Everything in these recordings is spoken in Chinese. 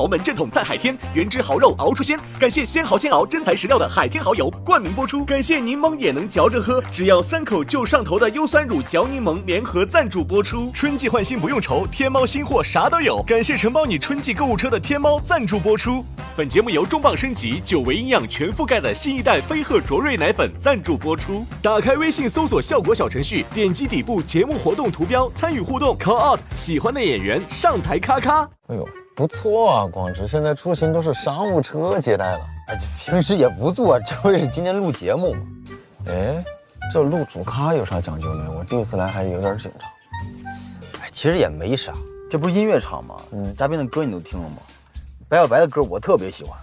豪门正统在海天，原汁豪肉熬出鲜。感谢鲜蚝鲜熬真材实料的海天蚝油冠名播出。感谢柠檬也能嚼着喝，只要3口就上头的优酸乳嚼柠檬联合赞助播出。春季换新不用愁，天猫新货啥都有。感谢承包你春季购物车的天猫赞助播出。本节目由重磅升级9维营养全覆盖的新一代飞鹤卓瑞奶粉赞助播出。打开微信搜索效果小程序，点击底部节目活动图标参与互动 ，call out 喜欢的演员上台咔咔。哎呦，不错啊，广志现在出行都是商务车接待了。哎，平时也不错，这不是今天录节目吗？哎，这录主咖有啥讲究没？我第一次来还有点紧张。哎，其实也没啥，这不是音乐场吗？嘉宾的歌你都听了吗？白小白的歌我特别喜欢。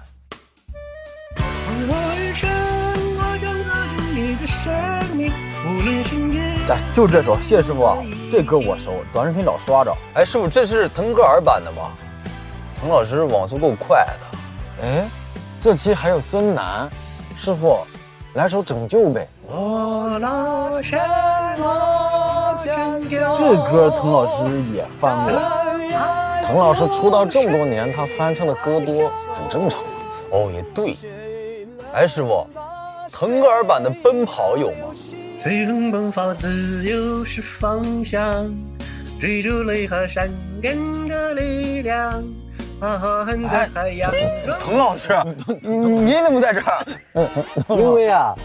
哎，就这首，谢师傅，这歌我熟，短视频老刷着。哎，师傅，这是腾格尔版的吗？滕老师网速够快的。哎，这期还有孙楠，师傅，来首《拯救》呗。这歌滕老师也翻过。滕老师出道这么多年，他翻唱的歌多，很正常。哦，也对。哎，师傅，腾格尔版的《奔跑》有吗？最终奔跑，自由是方向，追逐雷和山根的力量，浩瀚的海洋。滕老师，你怎么在这儿？因为啊，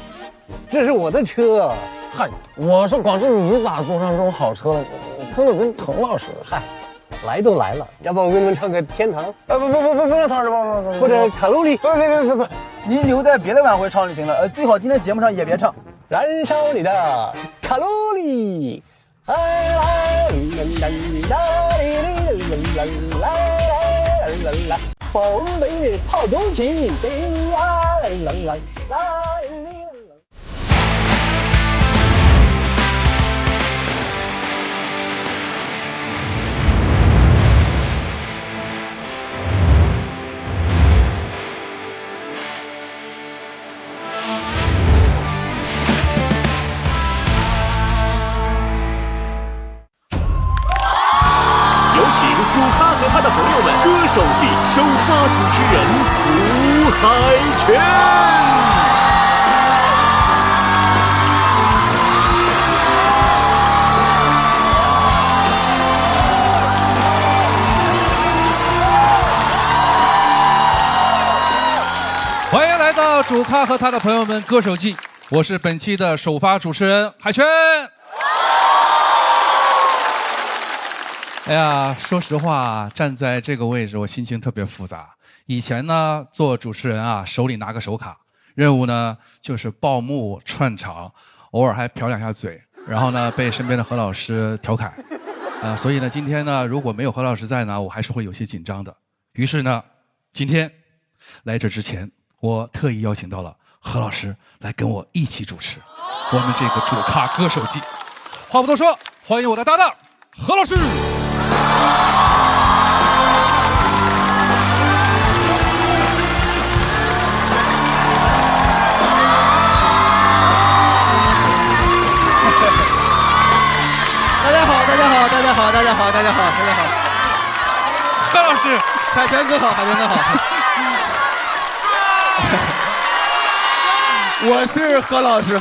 这是我的车。嗨，我说广志，你咋坐上这种好车了？你蹭的跟滕老师似的。来都来了，要不我给你们唱个《天堂》？不让滕老师，或者卡路里？不，您留在别的晚会唱就行了。最好今天节目上也别唱。燃烧你的卡路里。风雷炮中起，主咖和他的朋友们，歌手季首发主持人胡海泉。欢迎来到主咖和他的朋友们歌手季，我是本期的首发主持人海泉。哎呀，说实话，站在这个位置，我心情特别复杂。以前呢，做主持人啊，手里拿个手卡，任务呢就是报幕串场，偶尔还瞟两下嘴，然后呢被身边的何老师调侃。所以呢，今天呢，如果没有何老师在呢，我还是会有些紧张的。于是呢，今天来这之前，我特意邀请到了何老师来跟我一起主持我们这个主咖歌手季。话不多说，欢迎我的搭档何老师。大家好，何老师，海泉哥好，海泉哥好。我是何老师，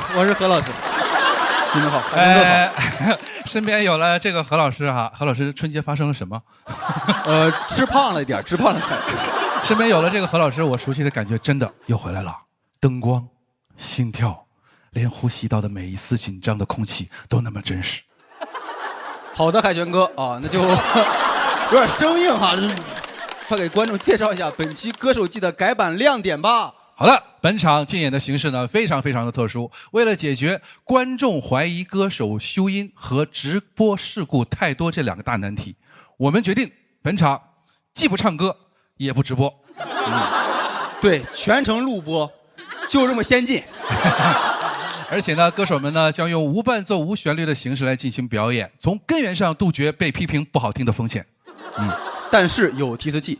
你们好，海泉哥好。身边有了这个何老师哈，何老师春节发生了什么？吃胖了一点，吃胖了点。身边有了这个何老师，我熟悉的感觉真的又回来了，灯光、心跳，连呼吸到的每一丝紧张的空气都那么真实。好的，海泉哥啊，那就有点生硬哈，快给观众介绍一下本期歌手季的改版亮点吧。好了，本场竞演的形式呢非常的特殊，为了解决观众怀疑歌手修音和直播事故太多这2个大难题，我们决定本场既不唱歌也不直播。对，全程录播，就这么先进。而且呢，歌手们呢将用无伴奏、无旋律的形式来进行表演，从根源上杜绝被批评不好听的风险。但是有提词器。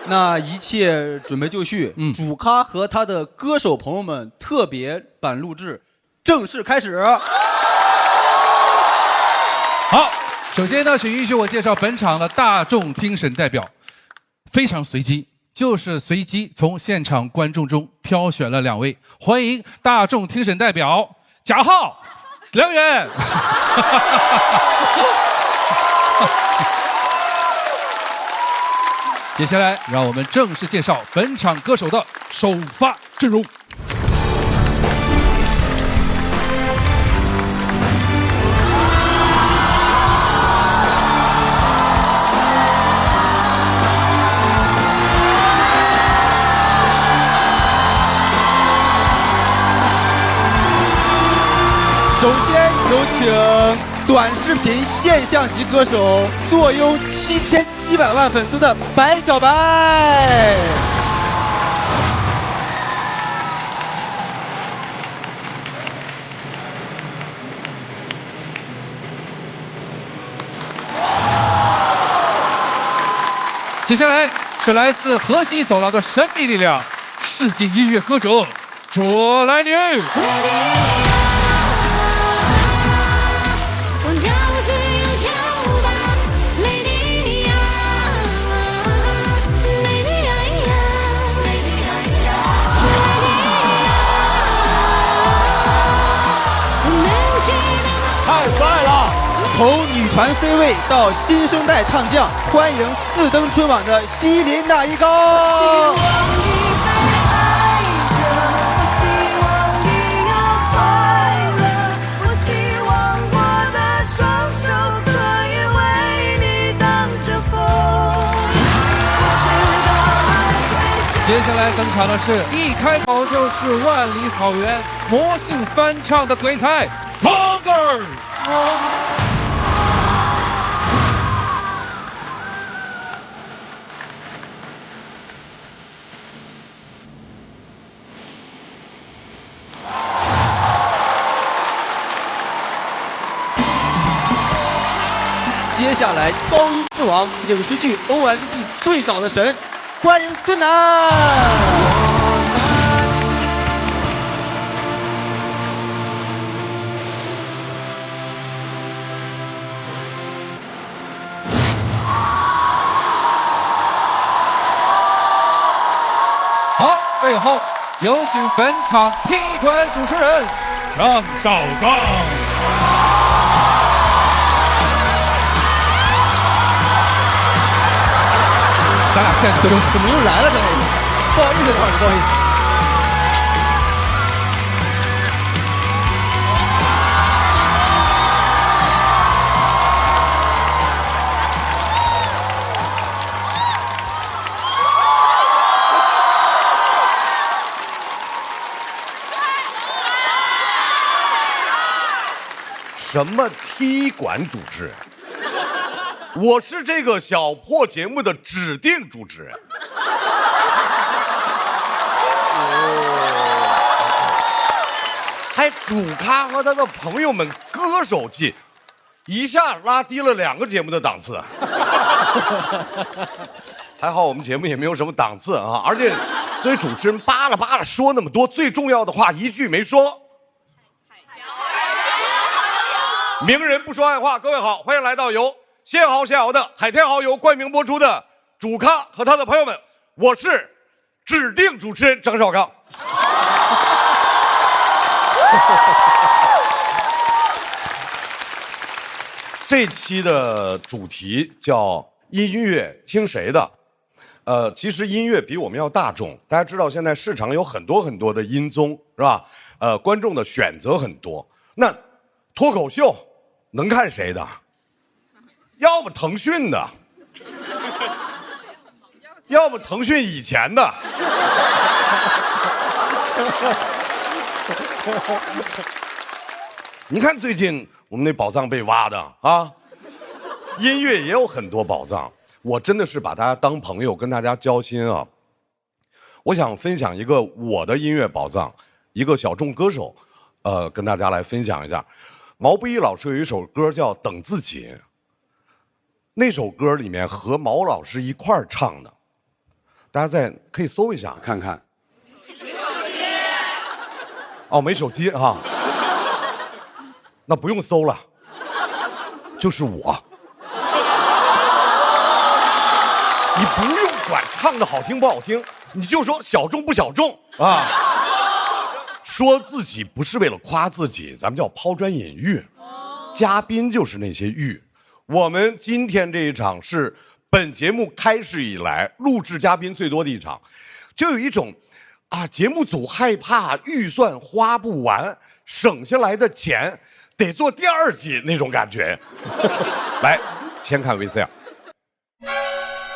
那一切准备就绪，主咖和他的歌手朋友们特别版录制正式开始。好，首先呢，请允许我介绍本场的大众听审代表。非常随机，就是随机从现场观众中挑选了2位，欢迎大众听审代表贾浩、梁远。接下来，让我们正式介绍本场歌手的首发阵容。首先有请短视频现象级歌手，坐拥7700万粉丝的白小白。接下来是来自河西走廊的神秘力量，世纪音乐歌者卓莱女。从女团 C 位到新生代唱将，欢迎4登春晚的希林娜依高。接下来登场的是一开口就是万里草原魔性翻唱的鬼才腾格尔。接下来，高音之王，影视剧 OST 最早的神，欢迎孙楠。好，最后有请本场踢馆主持人张绍刚。咱俩现在怎么又来了？这不好意思，不好意思。什么踢馆主持人？我是这个小破节目的指定主持人。还主咖和他的朋友们歌手进，一下拉低了2个节目的档次。还好我们节目也没有什么档次啊，而且所以主持人巴拉巴拉说那么多，最重要的话一句没说。名人不说暗话，各位好，欢迎来到由现豪的海天豪油冠名播出的主咖和他的朋友们，我是指定主持人张绍刚。这期的主题叫音乐听谁的？其实音乐比我们要大众，大家知道现在市场有很多的音综，是吧？观众的选择很多，那脱口秀能看谁的？要么腾讯的，要么腾讯以前的。你看最近我们那宝藏被挖的啊，音乐也有很多宝藏。我真的是把大家当朋友，跟大家交心啊。我想分享一个我的音乐宝藏，一个小众歌手，跟大家来分享一下。毛不易老师有一首歌叫《等自己》。那首歌里面和毛老师一块儿唱的，大家可以搜一下看看。哦，没手机哈，那不用搜了，就是我。你不用管唱的好听不好听，你就说小众不小众啊。说自己不是为了夸自己，咱们叫抛砖引玉。嘉宾就是那些玉。我们今天这一场是本节目开始以来录制嘉宾最多的一场，就有一种节目组害怕预算花不完，省下来的钱得做第2季那种感觉。来，先看 VCR。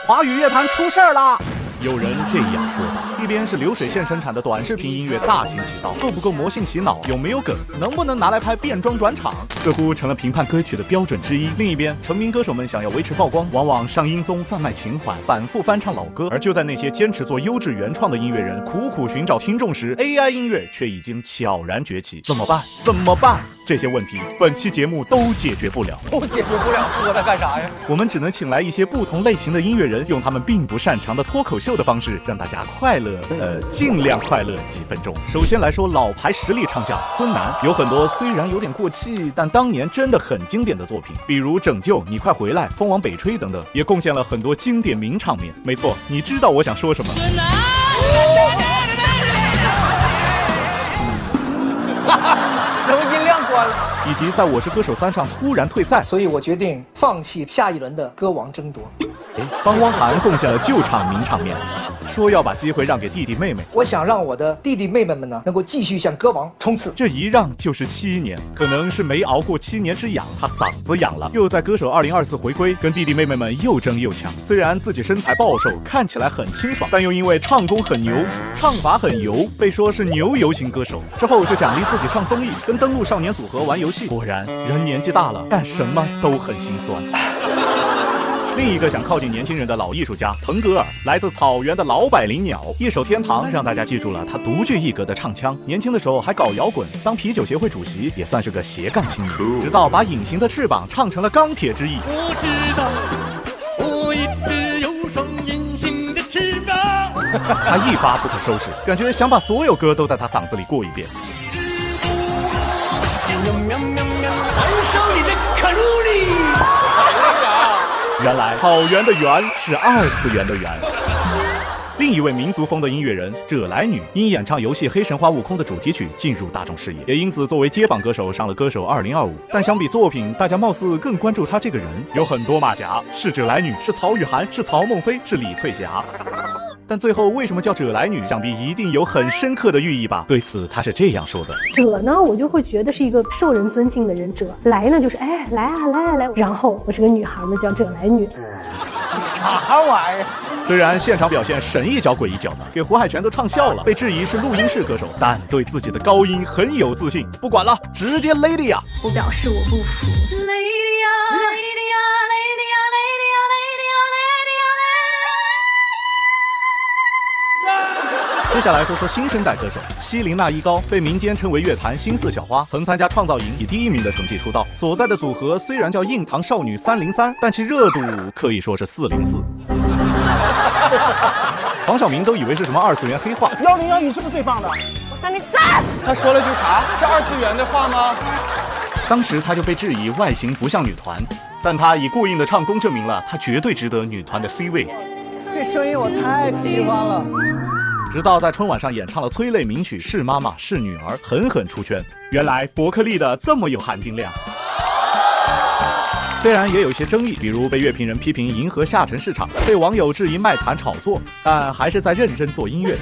华语乐坛出事儿了。有人这样说道：一边是流水线生产的短视频音乐大行其道，够不够魔性洗脑，有没有梗，能不能拿来拍变装转场，似乎成了评判歌曲的标准之一。另一边，成名歌手们想要维持曝光，往往上音综贩卖情怀，反复翻唱老歌。而就在那些坚持做优质原创的音乐人苦苦寻找听众时， AI 音乐却已经悄然崛起。怎么办？怎么办？这些问题，本期节目都解决不了。都解决不了，说它干啥呀？我们只能请来一些不同类型的音乐人，用他们并不擅长的脱口秀的方式，让大家快乐，尽量快乐几分钟。首先来说，老牌实力唱将孙楠，有很多虽然有点过气，但当年真的很经典的作品，比如《拯救》、你快回来、风往北吹等等，也贡献了很多经典名场面。没错，你知道我想说什么。声音量关了。以及在《我是歌手3》上突然退赛，所以我决定放弃下一轮的歌王争夺。帮汪涵贡献了救场名场面，说要把机会让给弟弟妹妹。我想让我的弟弟妹妹们呢，能够继续向歌王冲刺。这一让就是7年，可能是没熬过7年之痒，他嗓子痒了，又在歌手2024回归，跟弟弟妹妹们又争又抢。虽然自己身材暴瘦，看起来很清爽，但又因为唱功很牛，唱法很油，被说是牛油型歌手。之后就奖励自己上综艺，跟登陆少年组合玩游戏。果然，人年纪大了，干什么都很心酸。另一个想靠近年轻人的老艺术家腾格尔，来自草原的老百灵鸟，一首《天堂》让大家记住了他独具一格的唱腔。年轻的时候还搞摇滚，当啤酒协会主席，也算是个斜杠青年。直到把《隐形的翅膀》唱成了《钢铁之翼》。我知道，我一直有双隐形的翅膀。他一发不可收拾，感觉想把所有歌都在他嗓子里过一遍。燃烧你的卡路里。原来草原的原是2次元的原。另一位民族风的音乐人者来女，因演唱游戏《黑神话：悟空》的主题曲进入大众视野，也因此作为接榜歌手上了《歌手2025》。但相比作品，大家貌似更关注她这个人，有很多马甲，是者来女，是曹雨涵，是曹孟菲，是李翠霞。但最后为什么叫者来女，想必一定有很深刻的寓意吧？对此她是这样说的：者呢，我就会觉得是一个受人尊敬的人；者来呢，就是来啊来啊来。然后我是个女孩嘛，叫者来女。啥玩意儿？虽然现场表现神一脚鬼一脚的，给胡海泉都唱笑了，被质疑是录音室歌手，但对自己的高音很有自信。不管了，直接 Lady 啊！我表示我不服。接下来说说新生代歌手希林娜依高，被民间称为乐坛新4小花，曾参加创造营，以第1名的成绩出道。所在的组合虽然叫硬糖少女303，但其热度可以说是404。黄晓明都以为是什么2次元黑话。1001，你是不是最棒的？我303。他说了句啥？是2次元的话吗？当时他就被质疑外形不像女团，但他以过硬的唱功证明了他绝对值得女团的 C 位。这声音我太喜欢了。直到在春晚上演唱了催泪名曲《是妈妈是女儿》，狠狠出圈。原来伯克利的这么有含金量。虽然也有一些争议，比如被乐评人批评迎合下沉市场，被网友质疑卖惨炒作，但还是在认真做音乐。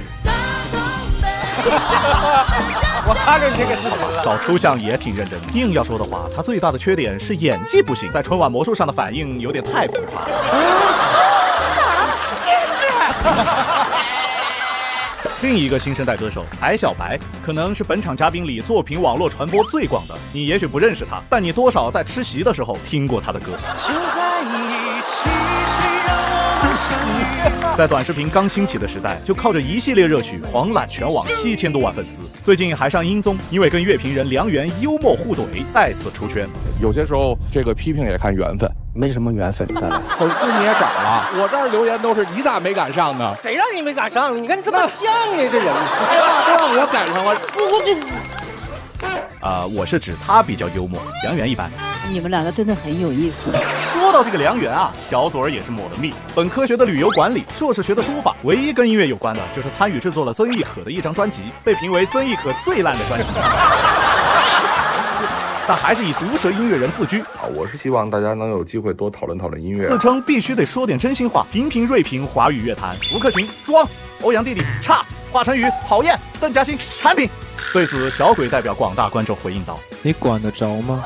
我看着这个视频了，搞抽象也挺认真。硬要说的话，他最大的缺点是演技不行，在春晚魔术上的反应有点太浮夸。另一个新生代歌手白小白，可能是本场嘉宾里作品网络传播最广的。你也许不认识他，但你多少在吃席的时候听过他的歌。在短视频刚兴起的时代，就靠着一系列热曲狂揽全网7000多万粉丝。最近还上音综，因为跟乐评人梁元幽默互怼，再次出圈。有些时候这个批评也看缘分，没什么缘分，咱俩粉丝你也涨了。我这儿留言都是你咋没赶上呢？谁让你没赶上？你看你这么像呀，这人，哎呀，都让我赶上了。我是指他比较幽默，梁元一般。你们两个真的很有意思。说到这个梁元啊，小嘴儿也是抹了蜜。本科学的旅游管理，硕士学的书法，唯一跟音乐有关的就是参与制作了曾轶可的一张专辑，被评为曾轶可最烂的专辑。但还是以毒舌音乐人自居啊！我是希望大家能有机会多讨论讨论音乐。自称必须得说点真心话，频频锐评华语乐坛。吴克群装，欧阳弟弟差，华晨宇讨厌，邓嘉欣产品。对此，小鬼代表广大观众回应道：“你管得着吗？”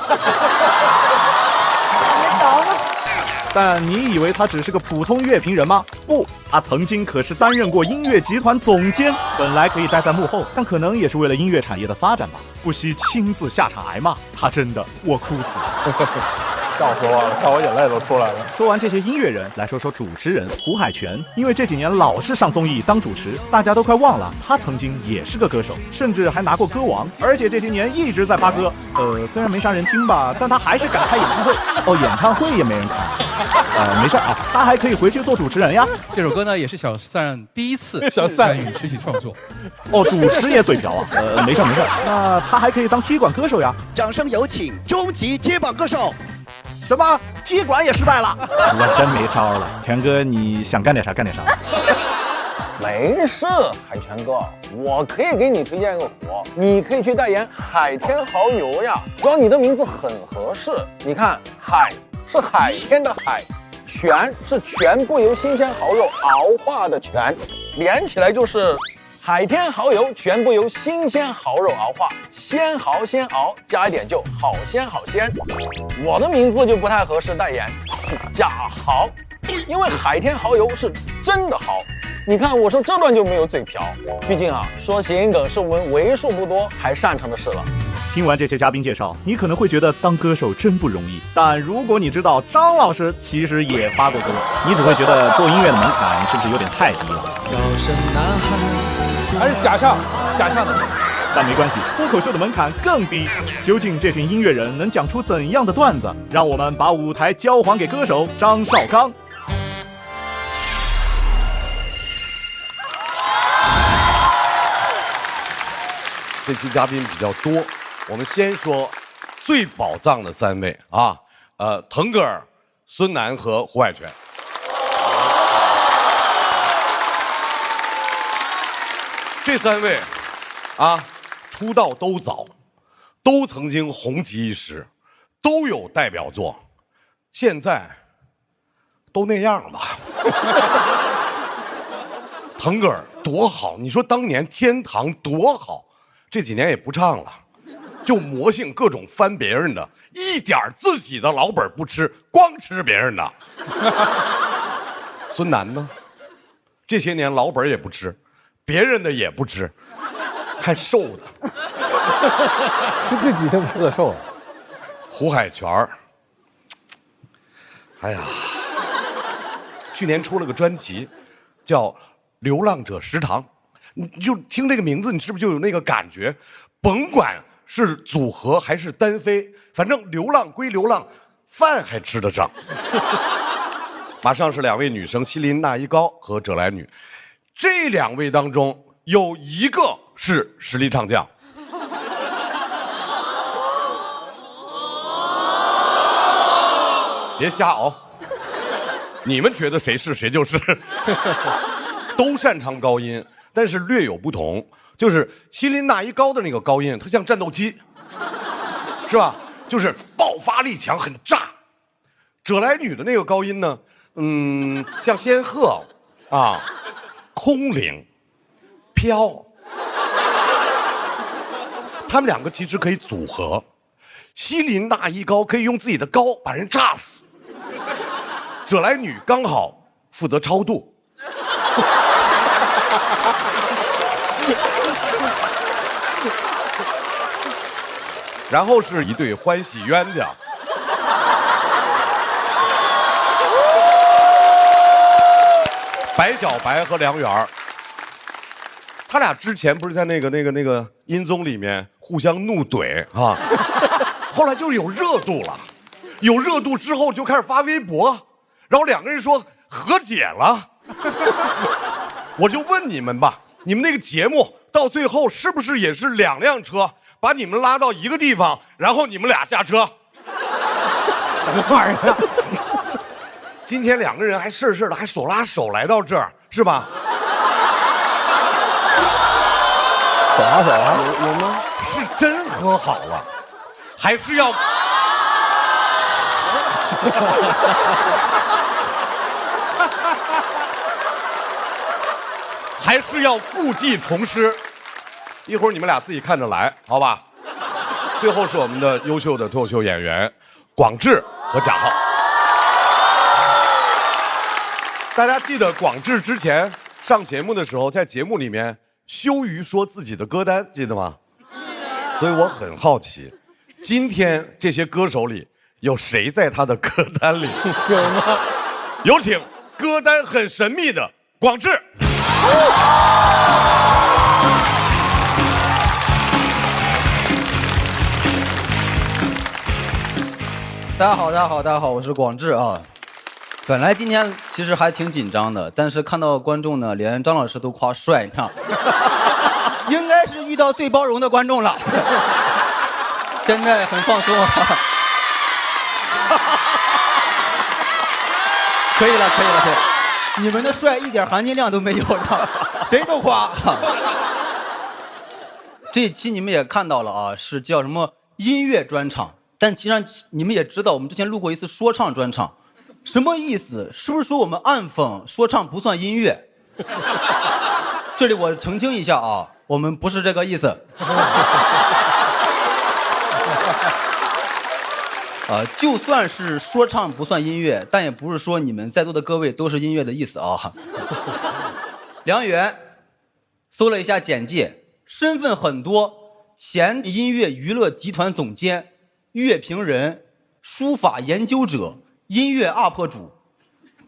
但你以为他只是个普通乐评人吗？不，他曾经可是担任过音乐集团总监，本来可以待在幕后，但可能也是为了音乐产业的发展吧，不惜亲自下场挨骂。他真的，我哭死了。笑死我了，看我眼泪都出来了。说完这些音乐人，来说说主持人胡海泉。因为这几年老是上综艺当主持，大家都快忘了他曾经也是个歌手，甚至还拿过歌王，而且这些年一直在发歌。虽然没啥人听吧，但他还是敢开演唱会。演唱会也没人看。没事啊，他还可以回去做主持人呀。这首歌呢，也是小善第一次参与实习创作。主持也嘴瓢啊。没事。那他还可以当踢馆歌手呀。掌声有请终极接榜歌手。什么？踢馆也失败了？我真没招了。权哥，你想干点啥干点啥。没事，海泉哥，我可以给你推荐个活，你可以去代言海天蚝油呀，只要你的名字很合适。你看，海是海天的海，全是全部由新鲜蚝油熬化的全，连起来就是海天蚝油，全部由新鲜蚝肉熬化，鲜蚝鲜熬，加一点就好鲜好鲜。我的名字就不太合适代言，假蚝，因为海天蚝油是真的蚝。你看我说这段就没有嘴瓢，毕竟说谐音梗是我们为数不多还擅长的事了。听完这些嘉宾介绍，你可能会觉得当歌手真不容易，但如果你知道张老师其实也发过歌，你只会觉得做音乐的门槛是不是有点太低了？还是假唱的。但没关系，脱口秀的门槛更低。究竟这群音乐人能讲出怎样的段子？让我们把舞台交还给歌手张绍刚。这期嘉宾比较多，我们先说最宝藏的3位啊，腾格尔、孙楠和胡海泉。这3位啊，出道都早，都曾经红极一时，都有代表作，现在都那样吧。腾格尔多好，你说当年天堂多好。这几年也不唱了，就魔性各种翻别人的，一点自己的老本不吃，光吃别人的。孙楠呢？这些年老本也不吃，别人的也不吃，还瘦的，吃自己都饿瘦了。胡海泉，哎呀，去年出了个专辑，叫《流浪者食堂》。你就听这个名字，你是不是就有那个感觉？甭管是组合还是单飞，反正流浪归流浪，饭还吃得上。马上是2位女生，希林娜依高和葛莱女。这2位当中有一个是实力唱将。别瞎熬，你们觉得谁是谁就是。都擅长高音。但是略有不同，就是希林娜依高的那个高音，它像战斗机，是吧？就是爆发力强，很炸。葛莱女的那个高音呢，像仙鹤啊，空灵飘。他们2个其实可以组合，希林娜依高可以用自己的高把人炸死，葛莱女刚好负责超度。然后是一对欢喜冤家，白小白和梁元，他俩之前不是在那个音综里面互相怒怼啊，后来就有热度了，有热度之后就开始发微博，然后2个人说和解了。我就问你们吧，你们那个节目到最后是不是也是2辆车把你们拉到一个地方，然后你们俩下车。什么玩意儿？今天2个人还事的，还手拉手来到这儿，是吧？手拉手啊？有吗？是真和好了，还是要？还是要故技重施？一会儿你们俩自己看着来，好吧？最后是我们的优秀的脱口秀演员广智和贾浩。大家记得广智之前上节目的时候，在节目里面羞于说自己的歌单，记得吗？所以我很好奇，今天这些歌手里有谁在他的歌单里？有吗？有请歌单很神秘的广智。大家好，我是广智啊。本来今天其实还挺紧张的，但是看到观众呢，连张老师都夸帅，你知道，应该是遇到最包容的观众了。现在很放松啊。可以了，你们的帅一点含金量都没有，谁都夸。这一期你们也看到了啊，是叫什么音乐专场，但其实你们也知道，我们之前录过一次说唱专场，什么意思？是不是说我们暗讽说唱不算音乐？这里我澄清一下啊，我们不是这个意思。就算是说唱不算音乐，但也不是说你们在座的各位都是音乐的意思啊。梁元搜了一下简介，身份很多，前音乐娱乐集团总监、乐评人、书法研究者、音乐 UP 主。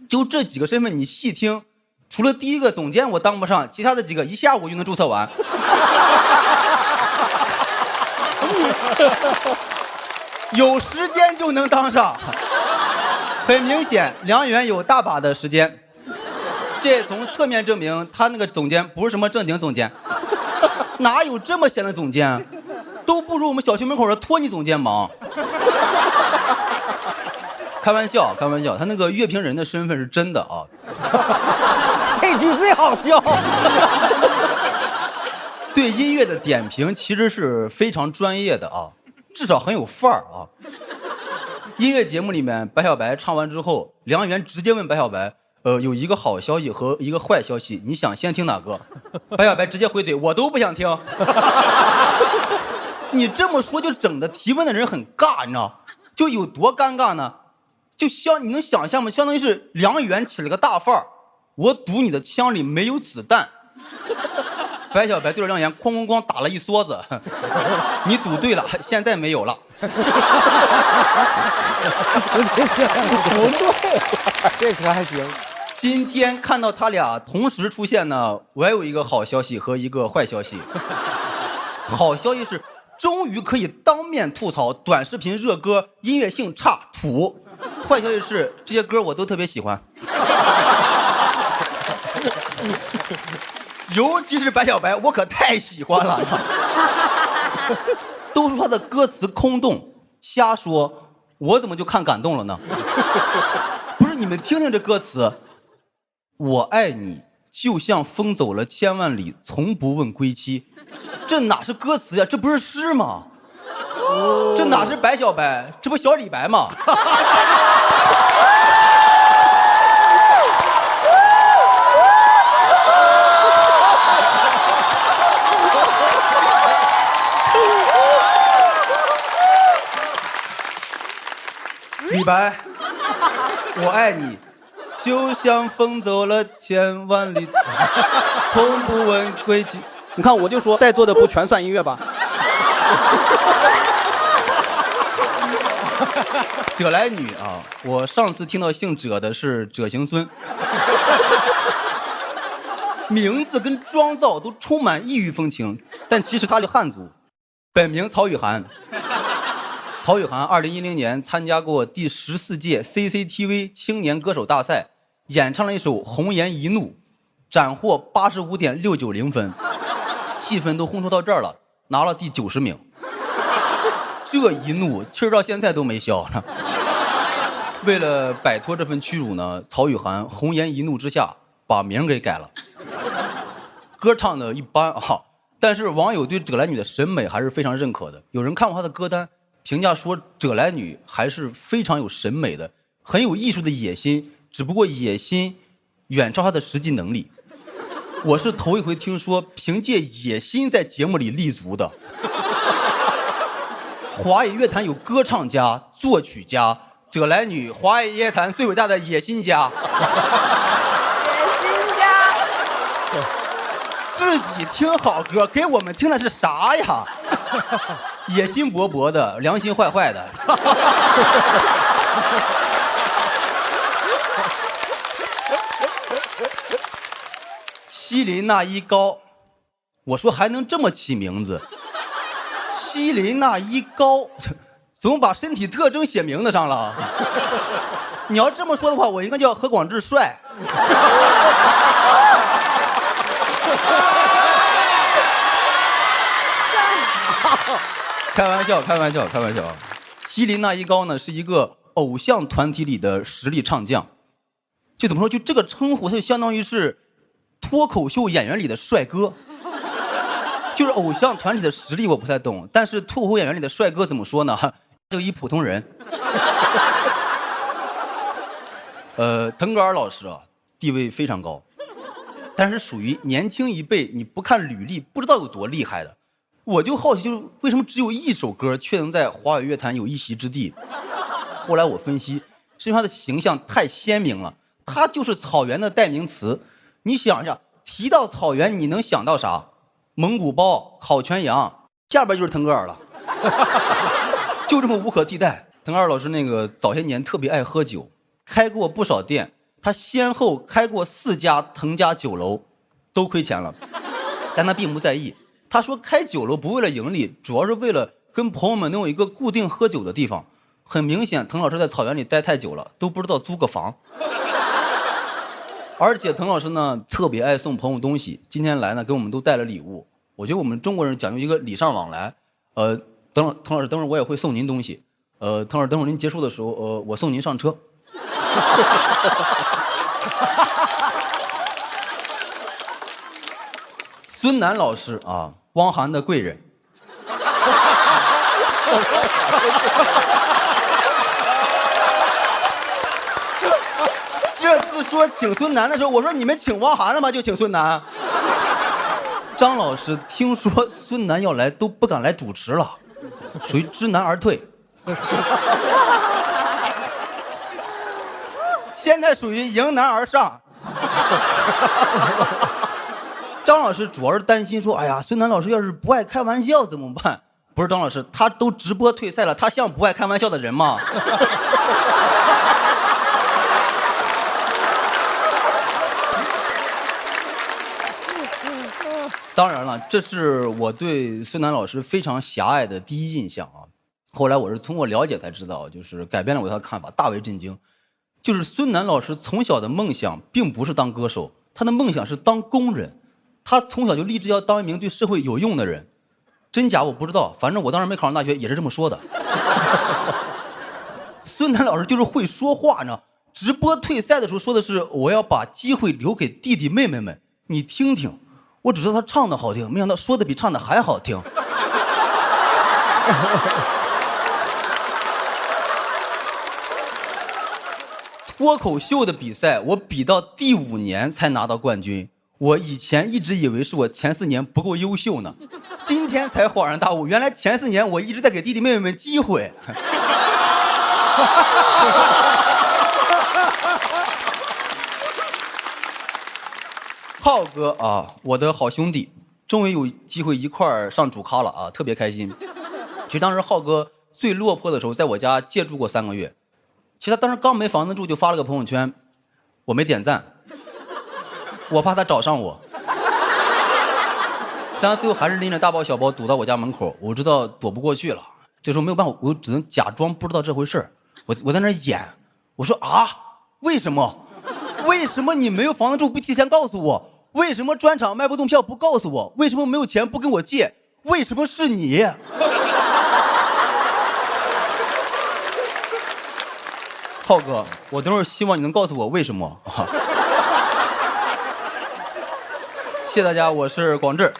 就这几个身份你细听，除了第一个总监我当不上，其他的几个一下午就能注册完。有时间就能当上，很明显梁元有大把的时间，这从侧面证明他那个总监不是什么正经总监，哪有这么闲的总监，都不如我们小区门口的托尼总监忙。开玩笑，他那个乐评人的身份是真的啊。这句最好笑。对音乐的点评其实是非常专业的啊，至少很有范儿啊。音乐节目里面，白小白唱完之后，梁元直接问白小白，有一个好消息和一个坏消息，你想先听哪个？白小白直接回怼，我都不想听。你这么说就整的提问的人很尬，你知道？就有多尴尬呢？你能想象吗？相当于是梁元起了个大范儿，我赌你的枪里没有子弹。白小白对着梁元哐哐哐打了一梭子，你赌对了，现在没有了。不对，这可还行。今天看到他俩同时出现呢，我也有一个好消息和一个坏消息。好消息是，终于可以当面吐槽短视频热歌音乐性差土。坏消息是，这些歌我都特别喜欢。尤其是白小白，我可太喜欢了。都说他的歌词空洞，瞎说，我怎么就看感动了呢？不是，你们听听这歌词，我爱你就像风走了千万里，从不问归期。这哪是歌词呀？这不是诗吗？这哪是白小白？这不小李白吗？李白，我爱你，就像风走了千万里，从不问归期。你看，我就说在座的不全算音乐吧？者来女啊，我上次听到姓者的是者行孙，名字跟妆造都充满异域风情，但其实他是汉族，本名曹雨涵。曹雨涵2010年参加过第14届 CCTV 青年歌手大赛，演唱了一首《红颜一怒》，斩获85.690分，气氛都烘托到这儿了，拿了第90名。这一怒气儿到现在都没消。为了摆脱这份屈辱呢，曹雨涵红颜一怒之下把名给改了。歌唱的一般啊，但是网友对葛莱女的审美还是非常认可的。有人看过她的歌单，评价说葛莱女还是非常有审美的，很有艺术的野心，只不过野心远超她的实际能力。我是头一回听说凭借野心在节目里立足的。华语乐坛有歌唱家、作曲家，葛莱女华语乐坛最伟大的野心家。自己听好歌，给我们听的是啥呀？野心勃勃的，良心坏坏的。西林娜依高，我说还能这么起名字？西林娜依高，怎么把身体特征写名字上了？你要这么说的话，我应该叫何广智帅。开玩笑，开玩笑，开玩笑。西林娜依高呢，是一个偶像团体里的实力唱将，就怎么说，就这个称呼，它就相当于是脱口秀演员里的帅哥。就是偶像团体的实力我不太懂，但是脱口秀演员里的帅哥怎么说呢？就一普通人。腾格尔老师啊，地位非常高，但是属于年轻一辈，你不看履历不知道有多厉害的。我就好奇，就是为什么只有一首歌却能在华语乐坛有一席之地？后来我分析，是因为他的形象太鲜明了，他就是草原的代名词。你想一下，提到草原，你能想到啥？蒙古包、烤全羊，下边就是腾格尔了，就这么无可替代。腾格尔老师那个早些年特别爱喝酒，开过不少店，他先后开过4家腾家酒楼，都亏钱了，但他并不在意。他说开酒楼不为了盈利，主要是为了跟朋友们能有一个固定喝酒的地方。很明显，腾老师在草原里待太久了，都不知道租个房。而且腾老师呢特别爱送朋友东西，今天来呢给我们都带了礼物。我觉得我们中国人讲究一个礼尚往来。腾老师，等会儿我也会送您东西。腾老师，等会儿您结束的时候，我送您上车。孙楠老师啊，汪涵的贵人。这次说请孙楠的时候，我说你们请汪涵了吗？就请孙楠。张老师听说孙楠要来，都不敢来主持了，属于知难而退。现在属于迎难而上。张老师主要是担心说，哎呀，孙楠老师要是不爱开玩笑怎么办？不是张老师，他都直播退赛了，他像不爱开玩笑的人吗？当然了，这是我对孙楠老师非常狭隘的第一印象啊。后来我是通过了解才知道，就是改变了我的看法，大为震惊。就是孙楠老师从小的梦想并不是当歌手，他的梦想是当工人。他从小就立志要当一名对社会有用的人，真假我不知道，反正我当时没考上大学也是这么说的。孙楠老师就是会说话呢，直播退赛的时候说的是我要把机会留给弟弟妹妹们，你听听。我只知道他唱的好听，没想到说的比唱的还好听。脱口秀的比赛我比到第5年才拿到冠军，我以前一直以为是我前4年不够优秀呢，今天才恍然大悟，原来前4年我一直在给弟弟妹妹们机会。浩哥啊，我的好兄弟，终于有机会一块儿上主咖了啊，特别开心。其实当时浩哥最落魄的时候，在我家借住过3个月。其实他当时刚没房子住，就发了个朋友圈，我没点赞，我怕他找上我。但他最后还是拎着大包小包堵到我家门口，我知道躲不过去了。这时候没有办法，我只能假装不知道这回事。我在那演，我说啊，为什么？为什么你没有房子住不提前告诉我？为什么专场卖不动票不告诉我？为什么没有钱不跟我借？为什么是你？浩哥，我等会儿希望你能告诉我为什么。谢谢大家，我是广志。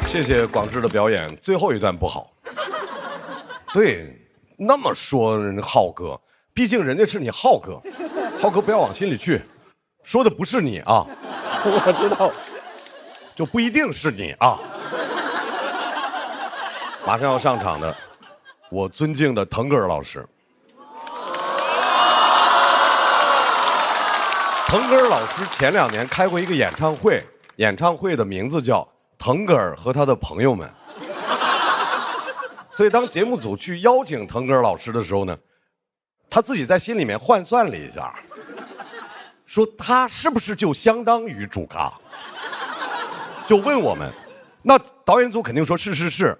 谢谢广志的表演，最后一段不好。对，那么说人浩哥，毕竟人家是你浩哥，浩哥不要往心里去，说的不是你啊。我知道，就不一定是你啊。马上要上场的，我尊敬的腾格尔老师。腾格尔老师前2年开过一个演唱会，演唱会的名字叫腾格尔和他的朋友们。所以当节目组去邀请腾格尔老师的时候呢，他自己在心里面换算了一下，说他是不是就相当于主咖，就问我们，那导演组肯定说是。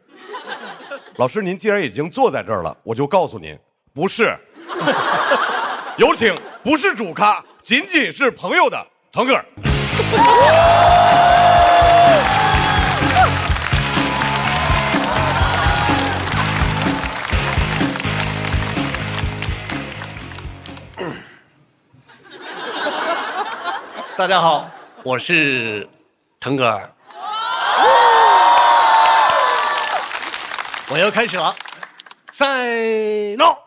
老师您既然已经坐在这儿了，我就告诉您，不是。有请不是主咖，仅仅是朋友的腾格尔。大家好，我是腾格尔。我要开始了，赛诺。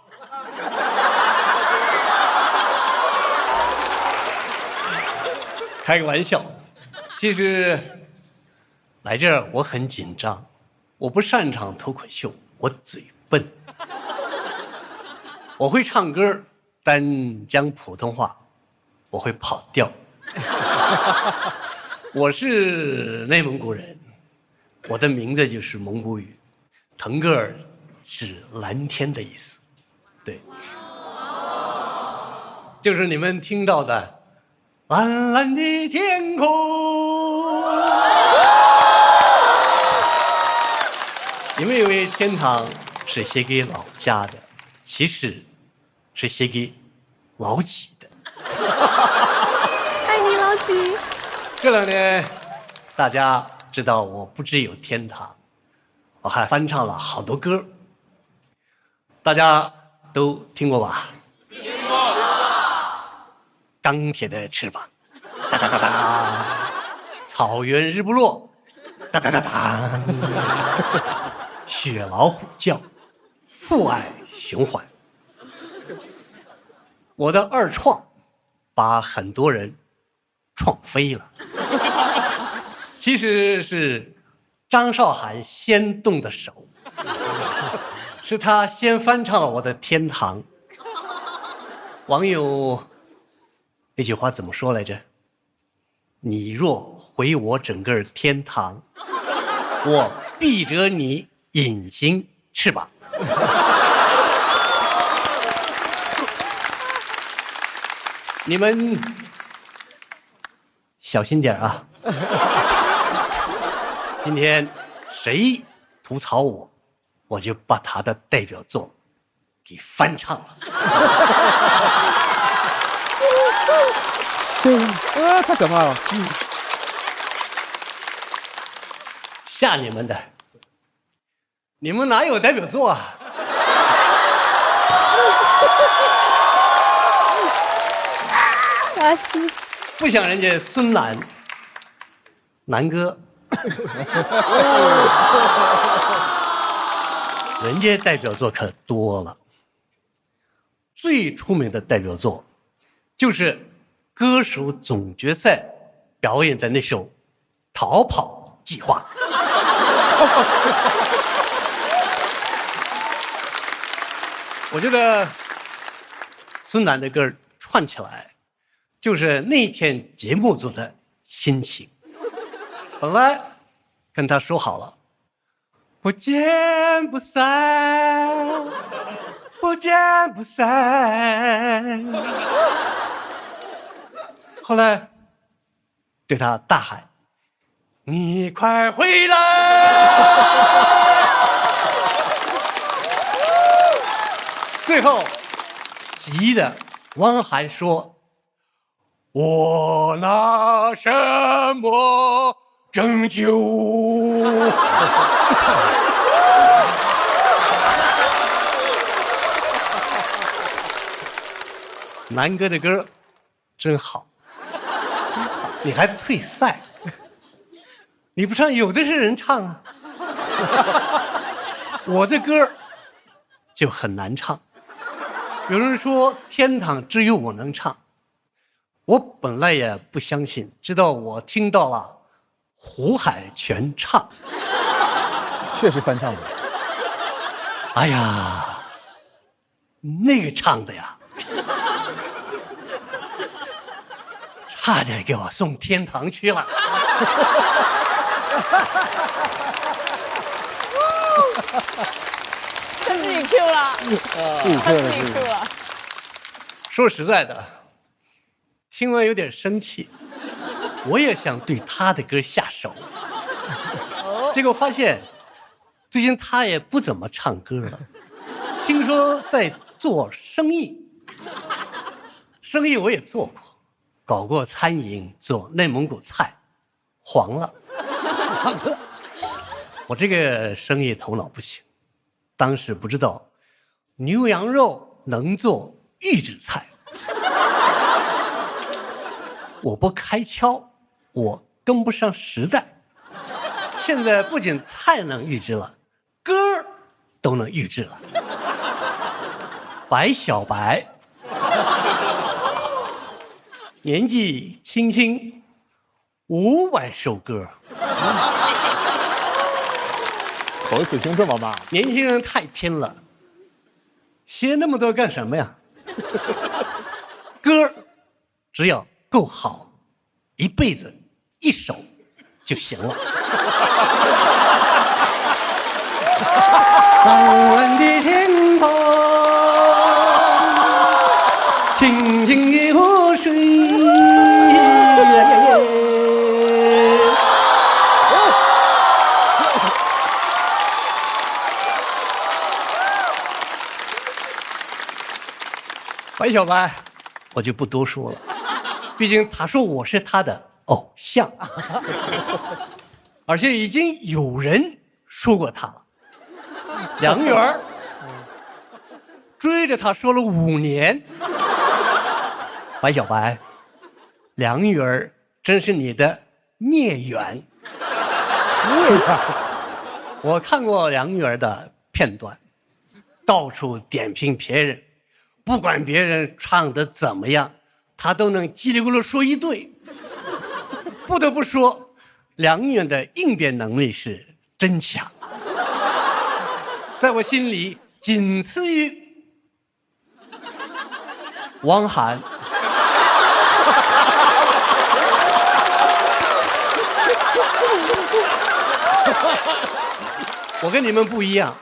开个玩笑，其实来这儿我很紧张，我不擅长脱口秀，我嘴笨，我会唱歌，但讲普通话我会跑调。我是内蒙古人，我的名字就是蒙古语，腾格尔是蓝天的意思，对，就是你们听到的蓝蓝的天空。你们以为天堂是写给老家的，其实是写给老几的。爱你老几。这2年大家知道我不只有天堂，我还翻唱了好多歌，大家都听过吧？听过。钢铁的翅膀，哒哒哒哒；草原日不落，哒哒哒哒；雪老虎叫，父爱循环。我的2创把很多人创飞了，其实是张韶涵先动的手，是他先翻唱了我的《天堂》。网友那句话怎么说来着？你若毁我整个天堂，我必折你隐形翅膀。你们小心点啊！今天谁吐槽我，我就把他的代表作给翻唱了。太可怕了！吓你们的，你们哪有代表作啊？不想人家孙楠，南哥，人家代表作可多了。最出名的代表作，就是歌手总决赛表演的那首《逃跑计划》。我觉得孙楠的歌串起来，就是那天节目组的心情。本来跟他说好了，不见不散，不见不散。后来对他大喊：“你快回来！”最后急的汪涵说：“我拿什么拯救。南哥的歌真好，你还退赛？你不唱，有的是人唱啊。我的歌就很难唱。有人说天堂只有我能唱，我本来也不相信，直到我听到了胡海泉唱，确实翻唱的。哎呀，那个唱的呀，差点给我送天堂去了。他自己 Q 了，他自己 Q 了。说实在的，听完有点生气，我也想对他的歌下手。结果发现，最近他也不怎么唱歌了，听说在做生意。生意我也做过，搞过餐饮，做内蒙古菜，黄了。我这个生意头脑不行，当时不知道牛羊肉能做预制菜。我不开窍，我跟不上时代。现在不仅菜能预制了，歌都能预制了。白小白年纪轻轻500首歌，口水听这么慢，年轻人太拼了，写那么多干什么呀？歌只要够好，一辈子一首就行了。蓝蓝的天空，清清的湖水。白小白，我就不多说了，毕竟他说我是他的偶像，而且已经有人说过他了。梁元追着他说了5年。白小白，梁元真是你的孽缘。为啥？我看过梁元的片段，到处点评别人。不管别人唱的怎么样，他都能叽里咕噜说一堆。不得不说，梁远的应变能力是真强啊，在我心里仅次于汪涵。我跟你们不一样，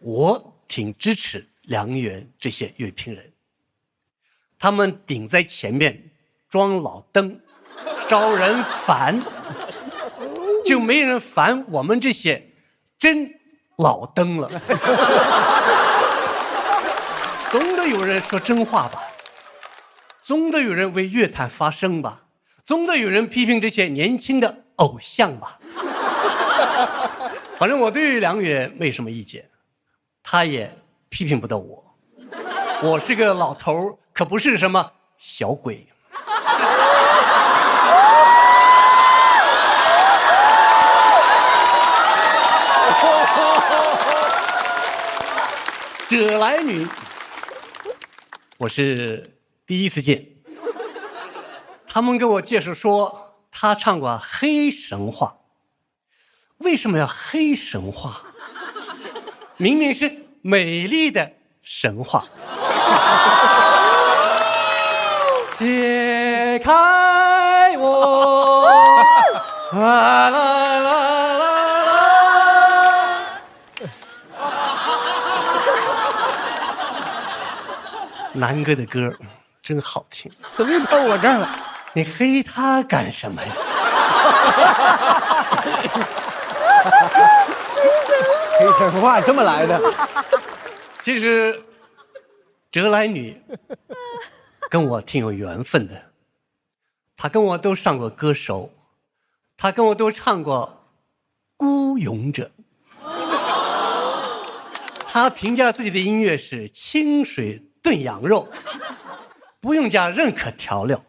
我挺支持梁元这些乐评人，他们顶在前面装老登，招人烦，就没人烦我们这些真老登了。总得有人说真话吧，总得有人为乐坛发声吧，总得有人批评这些年轻的偶像吧。反正我对梁元没什么意见，他也批评不到我，我是个老头，可不是什么小鬼。这来女，我是第一次见，他们跟我介绍说他唱过黑神话。为什么要黑神话？明明是美丽的神话。解开我，啦啦啦啦啦。南哥的歌真好听，怎么又到我这儿了？你黑他干什么呀？黑神话这么来的？其实，哲来女跟我挺有缘分的，她跟我都上过歌手，他跟我都唱过《孤勇者》。他评价自己的音乐是清水炖羊肉，不用加任何调料。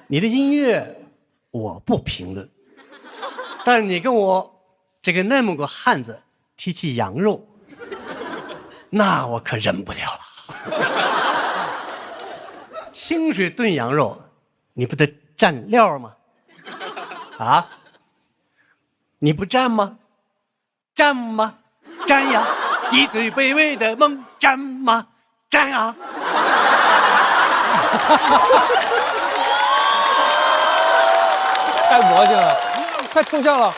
你的音乐我不评论，但是你跟我这个那么个汉子提起羊肉，那我可忍不了了。清水炖羊肉，你不得蘸料吗？啊？你不蘸吗？蘸吗？蘸呀！一最卑微的梦，蘸吗？蘸呀！太魔性了，太抽象了。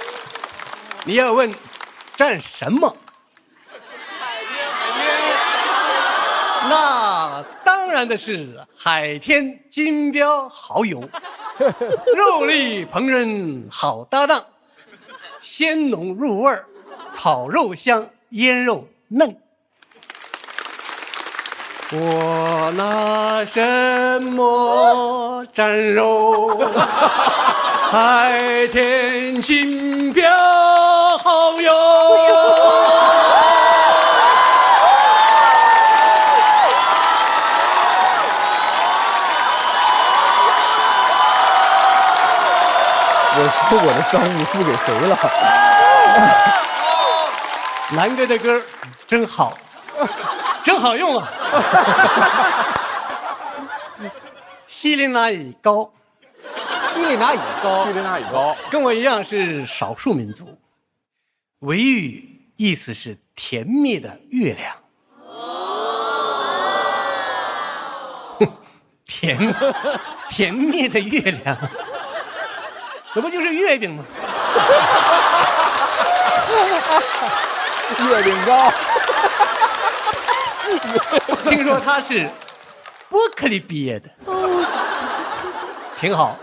你要问蘸什么？那当然的是海天金标蚝油，肉粒烹饪好搭档，鲜浓入味儿，烤肉香，腌肉嫩。我拿什么蘸肉？海天金标蚝油。我说我的商务输给谁了？南哥的歌真好，真好用啊！西里那乙高，西里那乙高，西里那乙高，跟我一样是少数民族。维语意思是甜蜜的月亮。甜蜜的月亮，那不就是月饼吗？月饼糕。听说他是伯克利毕业的，挺好。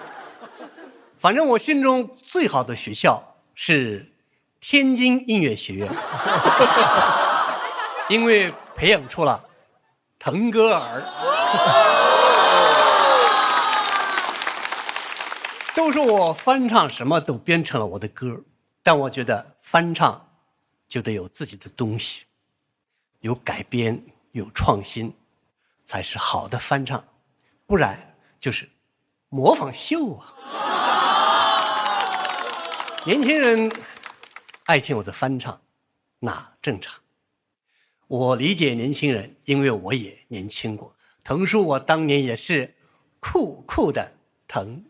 反正我心中最好的学校是天津音乐学院，因为培养出了腾格尔。都说我翻唱什么都变成了我的歌，但我觉得翻唱就得有自己的东西，有改编，有创新，才是好的翻唱，不然就是模仿秀啊。年轻人爱听我的翻唱，那正常。我理解年轻人，因为我也年轻过。腾叔，我当年也是酷酷的腾。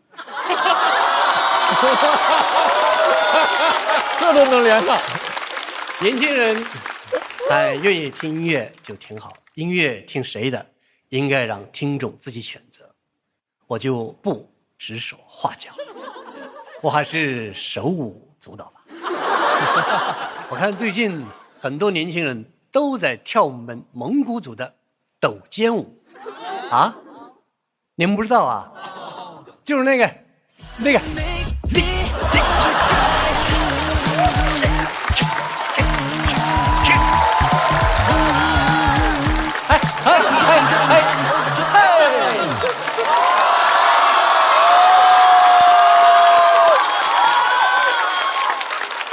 这都能连上。年轻人还愿意听音乐就挺好，音乐听谁的，应该让听众自己选择。我就不指手画脚，我还是手舞足蹈吧。我看最近很多年轻人都在跳我们蒙古族的抖肩舞啊，你们不知道啊？就是那个。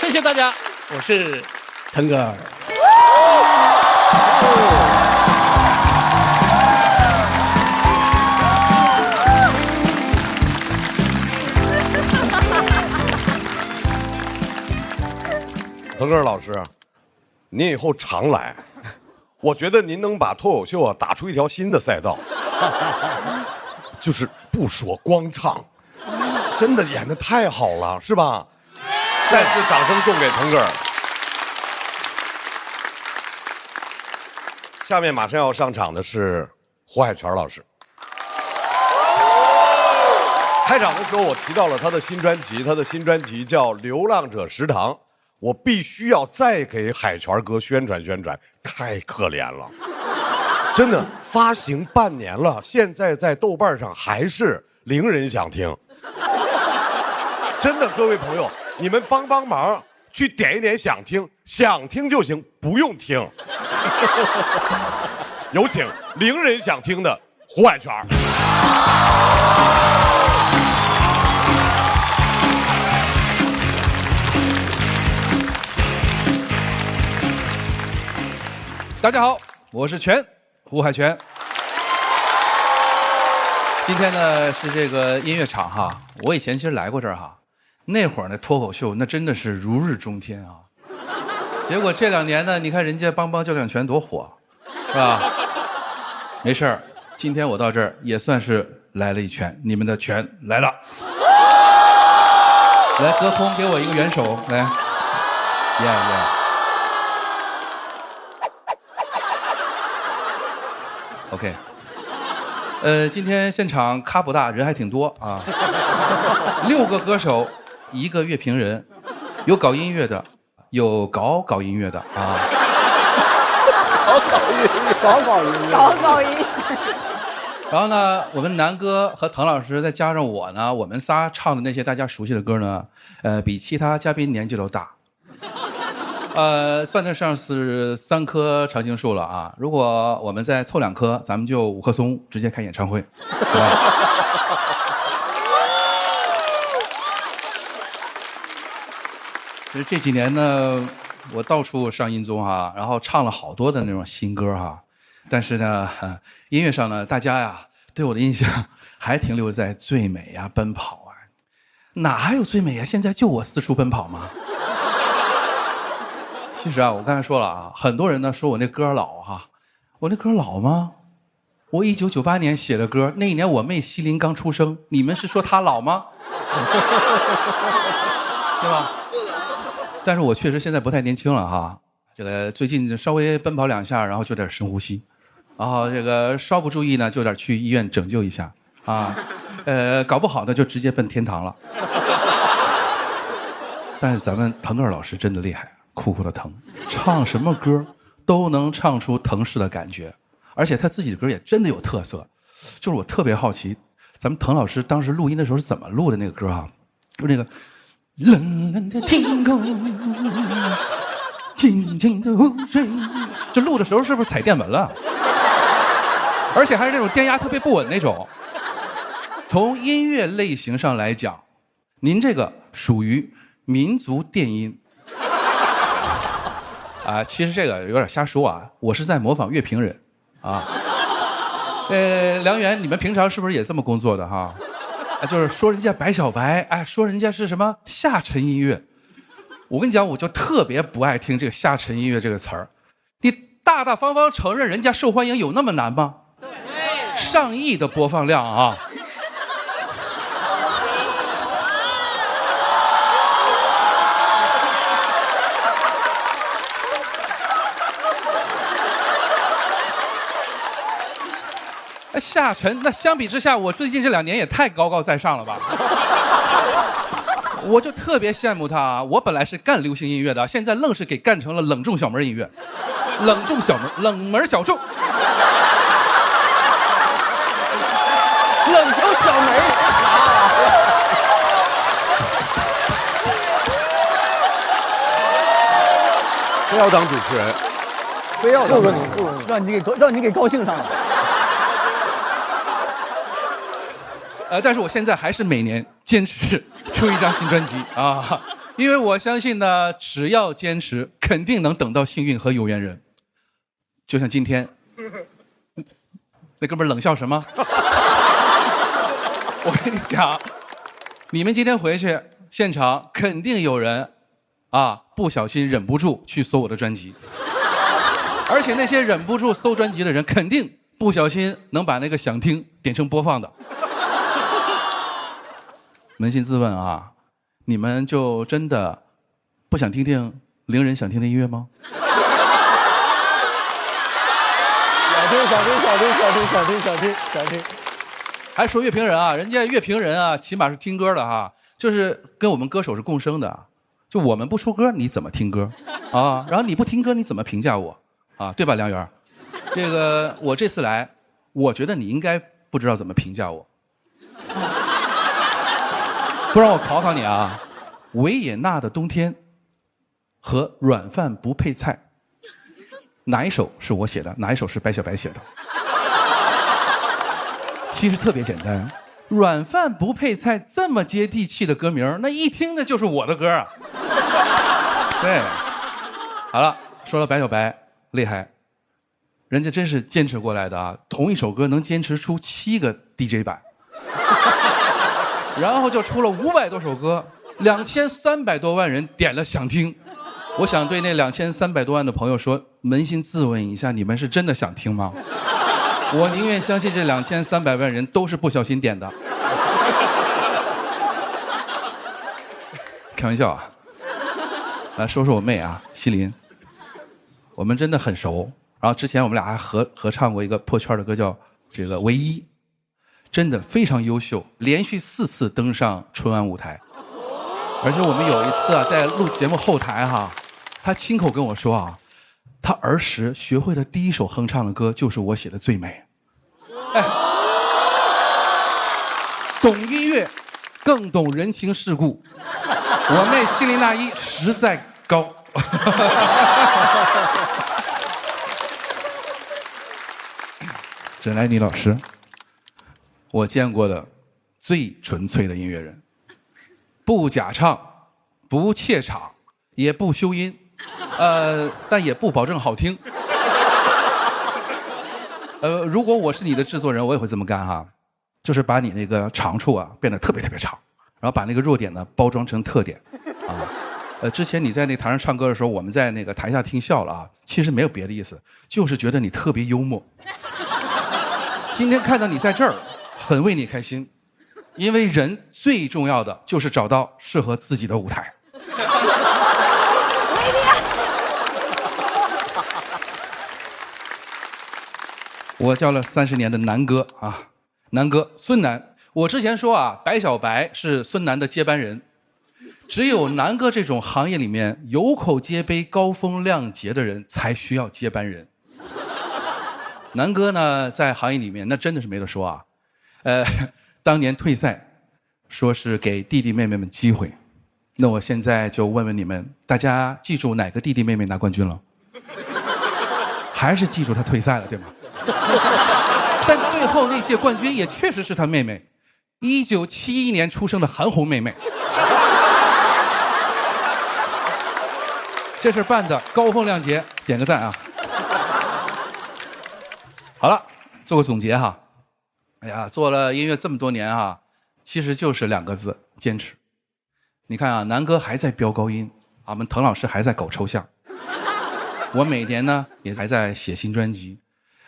谢谢大家，我是腾格尔。腾格尔老师，您以后常来，我觉得您能把脱口秀打出一条新的赛道，就是不说光唱，真的演得太好了，是吧？再次掌声送给腾格尔。下面马上要上场的是胡海泉老师。开场的时候我提到了他的新专辑，他的新专辑叫《流浪者食堂》。我必须要再给海泉哥宣传宣传，太可怜了，真的发行半年了，现在在豆瓣上还是零人想听。真的，各位朋友，你们帮帮忙，去点一点想听，想听就行，不用听。有请零人想听的胡海泉。大家好，我是全胡海泉。今天呢是这个音乐场哈，我以前其实来过这儿哈，那会儿那脱口秀那真的是如日中天啊。结果这2年呢，你看人家帮帮叫两拳多火，是吧？没事儿，今天我到这儿也算是来了一拳，你们的拳来了。来，隔空给我一个元首，来，OK， 今天现场咖不大，人还挺多啊。6个歌手，1个乐评人，有搞音乐的，有搞音乐的啊。搞音乐。然后呢，我们南哥和滕老师再加上我呢，我们仨唱的那些大家熟悉的歌呢，比其他嘉宾年纪都大。算得上是3棵常青树了啊！如果我们再凑2棵，咱们就5棵松，直接开演唱会，对吧？其实这几年呢，我到处上音综哈，然后唱了好多的那种新歌哈，但是呢，音乐上呢，大家呀对我的印象还停留在最美呀、奔跑啊，哪还有最美呀？现在就我四处奔跑吗？其实啊，我刚才说了啊，很多人呢说我那歌老哈，我那歌老吗？我1998年写的歌，那一年我妹希林刚出生，你们是说她老吗？对吧？但是我确实现在不太年轻了哈，这个最近稍微奔跑2下，然后就点深呼吸，然后这个稍不注意呢，就得去医院拯救一下啊，搞不好呢就直接奔天堂了。但是咱们腾格尔老师真的厉害。酷酷的腾，唱什么歌都能唱出腾式的感觉，而且他自己的歌也真的有特色。就是我特别好奇，咱们腾老师当时录音的时候是怎么录的那个歌啊？就是那个冷冷的天空，静静的湖水，这录的时候是不是踩电门了？而且还是那种电压特别不稳那种。从音乐类型上来讲，您这个属于民族电音。其实这个有点瞎说啊，我是在模仿乐评人，啊，梁元，你们平常是不是也这么工作的哈？就是说人家白小白，哎，说人家是什么下沉音乐，我跟你讲，我就特别不爱听这个下沉音乐这个词儿，你大大方方承认人家受欢迎有那么难吗？上亿的播放量啊！下沉，那相比之下，我最近这2年也太高高在上了吧？我就特别羡慕他啊！我本来是干流行音乐的，现在愣是给干成了冷重小门音乐，冷门小众，冷重小门。非要当主持人，非要不让你给高兴上了。但是我现在还是每年坚持出一张新专辑啊，因为我相信呢，只要坚持，肯定能等到幸运和有缘人。就像今天，那哥们儿冷笑什么？我跟你讲，你们今天回去现场肯定有人啊，不小心忍不住去搜我的专辑，而且那些忍不住搜专辑的人，肯定不小心能把那个想听点成播放的。扪心自问啊，你们就真的不想听听令人想听的音乐吗？小听。还说乐评人啊，人家乐评人啊，起码是听歌的哈，就是跟我们歌手是共生的。就我们不出歌，你怎么听歌啊？然后你不听歌，你怎么评价我啊？对吧，梁元？这个我这次来，我觉得你应该不知道怎么评价我。不然我考考你啊，维也纳的冬天和软饭不配菜，哪一首是我写的，哪一首是白小白写的？其实特别简单，软饭不配菜这么接地气的歌名，那一听的就是我的歌啊。对，好了，说了白小白厉害，人家真是坚持过来的啊！同一首歌能坚持出7个 DJ 版，然后就出了500多首歌，2300多万人点了想听。我想对那2300多万的朋友说，扪心自问一下，你们是真的想听吗？我宁愿相信这2300万人都是不小心点的。开玩笑啊！来说说我妹啊，西林，我们真的很熟。然后之前我们俩还合唱过一个破圈的歌，叫这个《唯一》，真的非常优秀，连续4次登上春晚舞台。而且我们有一次啊，在录节目后台哈，他亲口跟我说啊，他儿时学会的第一首哼唱的歌就是我写的《最美》。哎，懂音乐，更懂人情世故。我妹西林娜依实在高。沈莱妮老师，我见过的最纯粹的音乐人，不假唱，不怯场，也不修音，但也不保证好听。如果我是你的制作人，我也会这么干哈，就是把你那个长处啊变得特别特别长，然后把那个弱点呢包装成特点啊。之前你在那台上唱歌的时候，我们在那个台下听笑了啊，其实没有别的意思，就是觉得你特别幽默。今天看到你在这儿，很为你开心，因为人最重要的就是找到适合自己的舞台。我叫了30年的南哥啊，南哥孙楠。我之前说啊，白小白是孙楠的接班人，只有南哥这种行业里面有口皆碑、高风亮节的人才需要接班人。南哥呢，在行业里面那真的是没得说啊，当年退赛，说是给弟弟妹妹们机会，那我现在就问问你们，大家记住哪个弟弟妹妹拿冠军了？还是记住他退赛了，对吗？但最后那届冠军也确实是他妹妹，1971年出生的韩红妹妹。这事办的高风亮节，点个赞啊！好了，做个总结哈。哎呀，做了音乐这么多年哈，其实就是2个字：坚持。你看啊，南哥还在飙高音，我们滕老师还在搞抽象，我每年呢也还在写新专辑。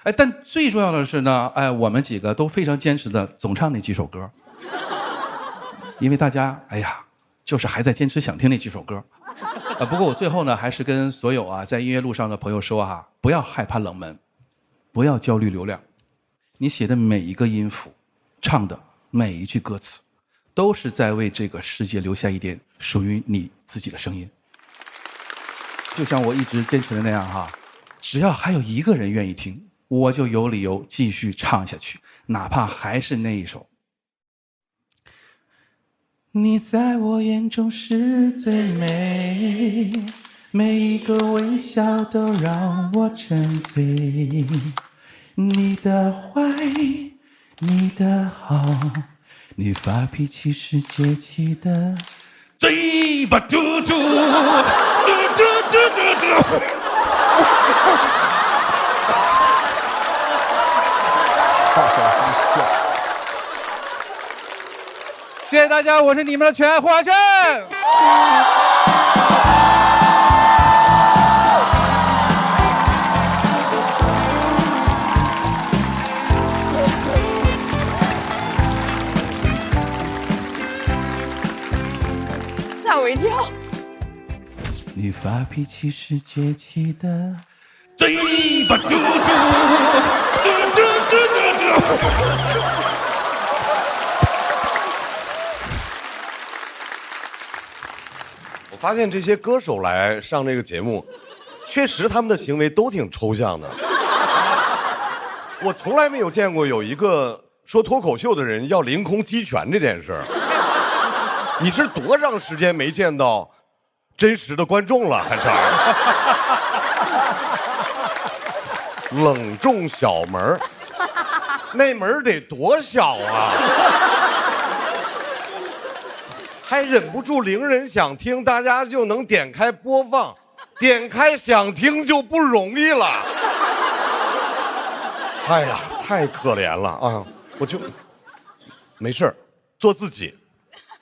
哎，但最重要的是呢，哎，我们几个都非常坚持的总唱那几首歌，因为大家哎呀，就是还在坚持想听那几首歌。不过我最后呢，还是跟所有啊在音乐路上的朋友说哈，不要害怕冷门，不要焦虑流量，你写的每一个音符，唱的每一句歌词，都是在为这个世界留下一点属于你自己的声音。就像我一直坚持的那样哈，只要还有一个人愿意听，我就有理由继续唱下去，哪怕还是那一首。你在我眼中是最美，每一个微笑都让我沉醉。你的坏，你的好，你发脾气是节气的嘴巴嘟嘟嘟嘟嘟嘟。谢谢大家，我是你们的全爱胡海镇。吓我一跳！你发脾气是节气的嘴巴嘟嘟嘟嘟嘟嘟。发现这些歌手来上这个节目，确实他们的行为都挺抽象的。我从来没有见过有一个说脱口秀的人要凌空击拳这件事儿。你是多长时间没见到真实的观众了，还是？冷重小门那门得多小啊！还忍不住令人想听，大家就能点开播放，点开想听就不容易了。哎呀，太可怜了啊！我就没事儿，做自己，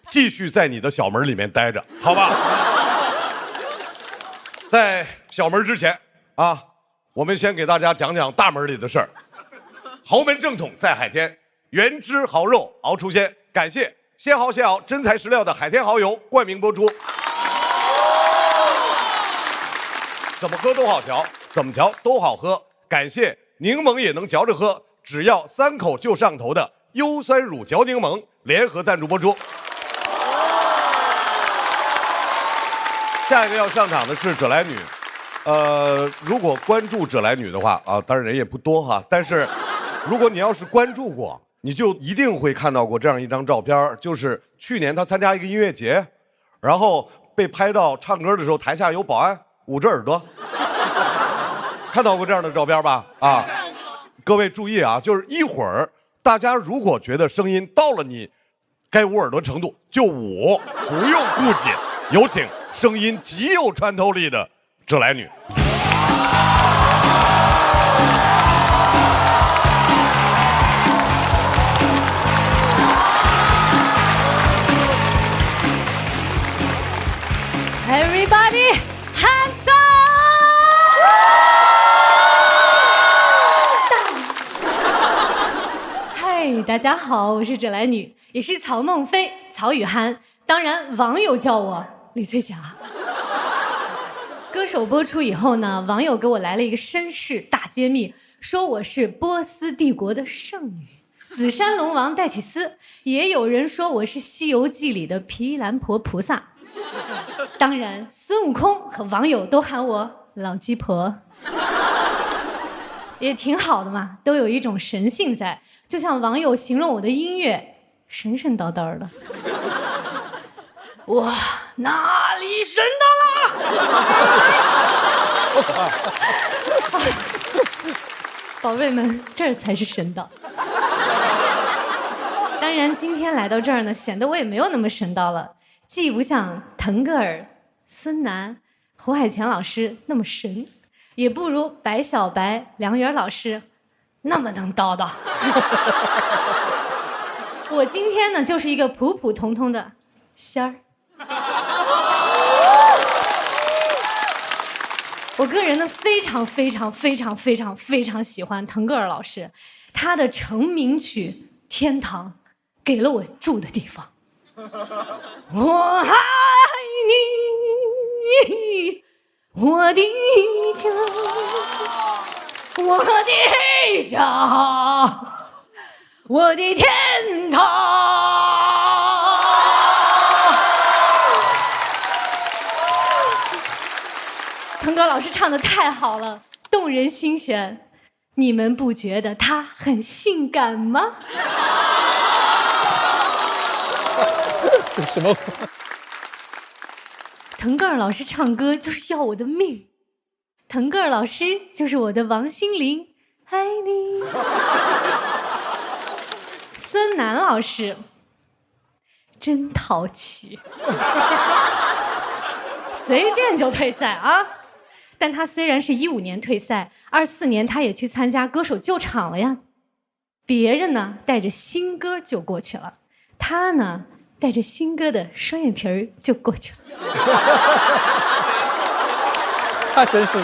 继续在你的小门里面待着，好吧？在小门之前啊，我们先给大家讲讲大门里的事儿。豪门正统在海天，原汁豪肉熬出鲜，感谢鲜蚝鲜熬真材实料的海天蚝油冠名播出。怎么喝都好嚼，怎么嚼都好喝。感谢柠檬也能嚼着喝，只要3口就上头的优酸乳嚼柠檬联合赞助播出。下一个要上场的是者来女，如果关注者来女的话啊，当然人也不多哈，但是如果你要是关注过，你就一定会看到过这样一张照片，就是去年她参加一个音乐节，然后被拍到唱歌的时候，台下有保安捂着耳朵，看到过这样的照片吧？啊，各位注意啊，就是一会儿大家如果觉得声音到了你该捂耳朵程度，就捂，不用顾忌。有请声音极有穿透力的者来女。Everybody, hands up！ 嗨，大家好，我是者来女，也是曹梦飞、曹雨涵，当然网友叫我李翠霞。歌手播出以后呢，网友给我来了一个身世大揭秘，说我是波斯帝国的圣女，紫山龙王戴启思，也有人说我是《西游记》里的毗蓝婆菩萨。当然，孙悟空和网友都喊我老鸡婆，也挺好的嘛，都有一种神性在。就像网友形容我的音乐，神神叨叨的。我哪里神叨了？宝贝们，这儿才是神叨。当然，今天来到这儿呢，显得我也没有那么神叨了。既不像腾格尔、孙楠、胡海泉老师那么神，也不如白小白、梁元老师那么能叨叨。我今天呢，就是一个普普通通的仙儿。我个人呢，非常喜欢腾格尔老师，他的成名曲《天堂》给了我住的地方。我爱你，我的家，我的家，我的天堂。腾格尔老师唱得太好了，动人心弦，你们不觉得他很性感吗？什么？腾格尔老师唱歌就是要我的命，腾格尔老师就是我的王心凌，爱你。孙楠老师真淘气，随便就退赛啊！但他虽然是15年退赛，24年他也去参加歌手救场了呀。别人呢带着新歌就过去了，他呢带着新歌的双眼皮儿就过去了。他真是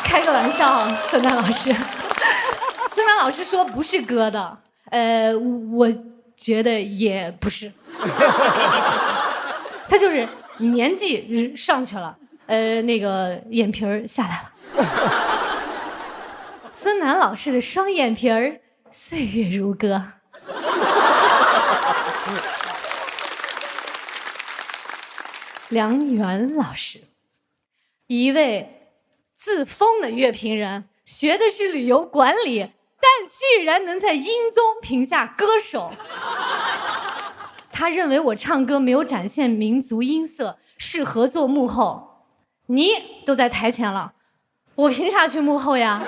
开个玩笑，孙楠老师。孙楠老师说不是歌的，我觉得也不是。他就是年纪上去了，那个眼皮儿下来了。孙楠老师的双眼皮儿岁月如歌。梁元老师，一位自封的乐评人，学的是旅游管理，但居然能在音综评价歌手。他认为我唱歌没有展现民族音色，适合做幕后。你都在台前了，我凭啥去幕后呀？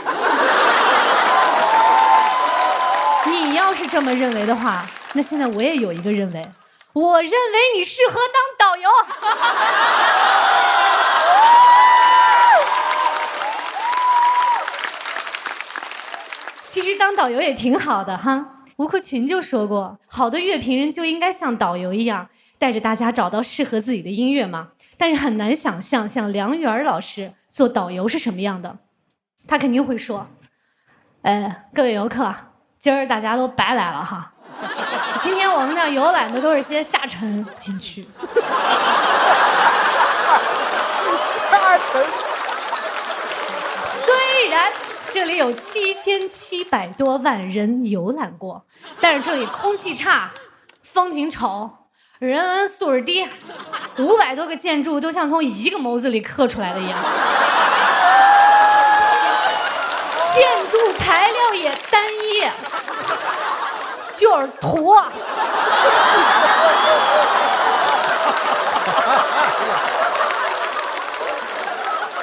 你要是这么认为的话，那现在我也有一个认为，我认为你适合当导游。其实当导游也挺好的哈。吴克群就说过，好的乐评人就应该像导游一样，带着大家找到适合自己的音乐嘛。但是很难想象像梁元老师做导游是什么样的。他肯定会说，各位游客，今儿大家都白来了哈。今天我们的游览的都是些下沉景区。下沉。虽然这里有7700多万人游览过，但是这里空气差，风景丑，人文素质低，500多个建筑都像从一个眸子里刻出来的一样，建筑材料也单一，就是土。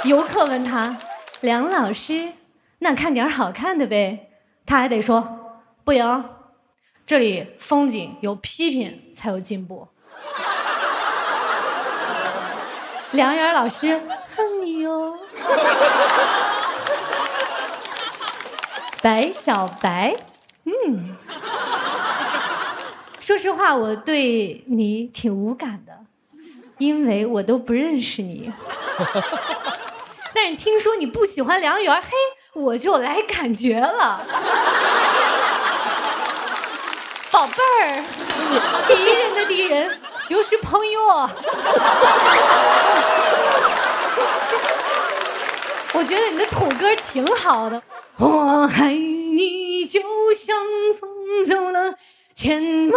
游客问他，梁老师，那看点好看的呗。他还得说，不行，这里风景有批评才有进步。梁元老师，恨你哟。白小白，说实话，我对你挺无感的，因为我都不认识你。但是听说你不喜欢梁元，嘿，我就来感觉了。宝贝儿，敌人的敌人就是朋友。我觉得你的土歌挺好的。我爱你就像风走了千万里，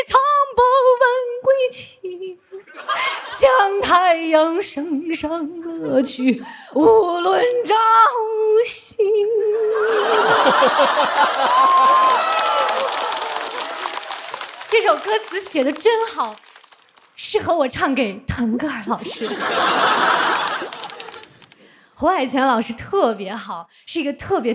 从不问归期，像太阳升上歌曲，无论朝夕。这首歌词写得真好，适合我唱给腾格尔老师。胡海泉老师特别好，是一个特别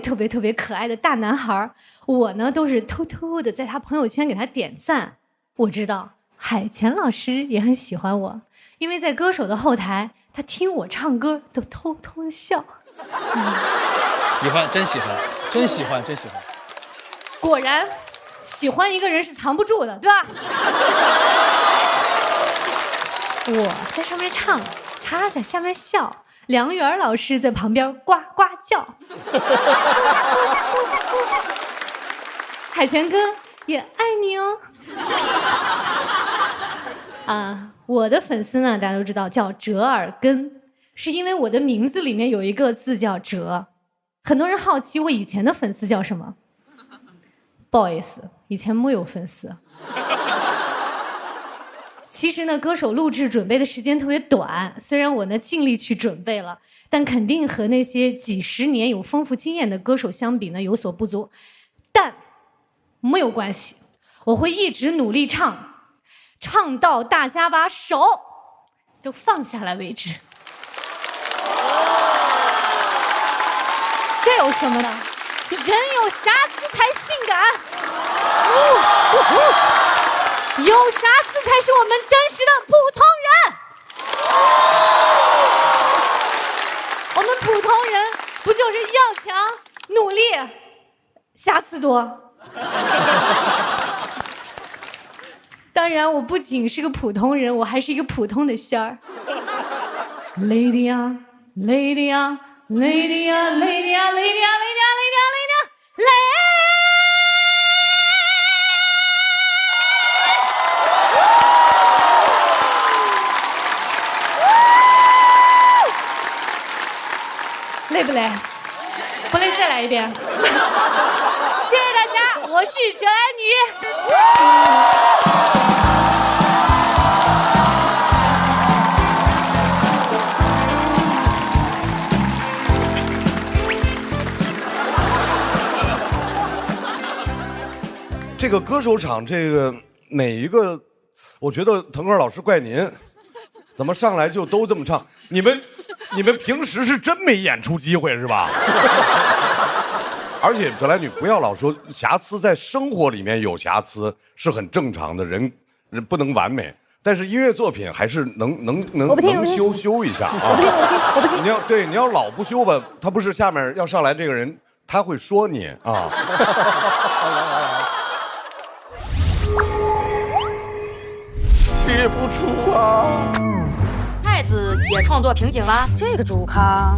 可爱的大男孩。我呢都是偷偷的在他朋友圈给他点赞。我知道海泉老师也很喜欢我，因为在歌手的后台，他听我唱歌都偷偷的笑。喜欢，真喜欢，真喜欢，真喜欢。果然，喜欢一个人是藏不住的，对吧？我在上面唱，他在下面笑。梁元老师在旁边呱呱叫。海泉哥也爱你哦。我的粉丝呢，大家都知道叫折耳根，是因为我的名字里面有一个字叫折。很多人好奇我以前的粉丝叫什么，不好意思，以前没有粉丝。其实呢，歌手录制准备的时间特别短，虽然我呢尽力去准备了，但肯定和那些几十年有丰富经验的歌手相比呢有所不足。但没有关系，我会一直努力唱，唱到大家把手都放下来为止。这有什么呢？人有瑕疵才性感。有瑕疵才是我们真实的普通人。我们普通人不就是要强、努力、瑕疵多？当然，我不仅是个普通人，我还是一个普通的仙儿。Lady 啊 ，Lady 啊 ，Lady 啊 ，Lady 啊 ，Lady 啊 ，Lady 啊 ，Lady 啊 ，Lady 啊 ，Lady。累不累？不累再来一遍。谢谢大家，我是折来女。这个歌手场，这个每一个，我觉得腾格尔老师怪您，怎么上来就都这么唱？你们平时是真没演出机会是吧？而且折来女不要老说瑕疵，在生活里面有瑕疵是很正常的，人不能完美，但是音乐作品还是能修一下啊。你要老不修吧，他不是下面要上来这个人他会说你啊。写不出啊。太子也创作瓶颈了，这个主咖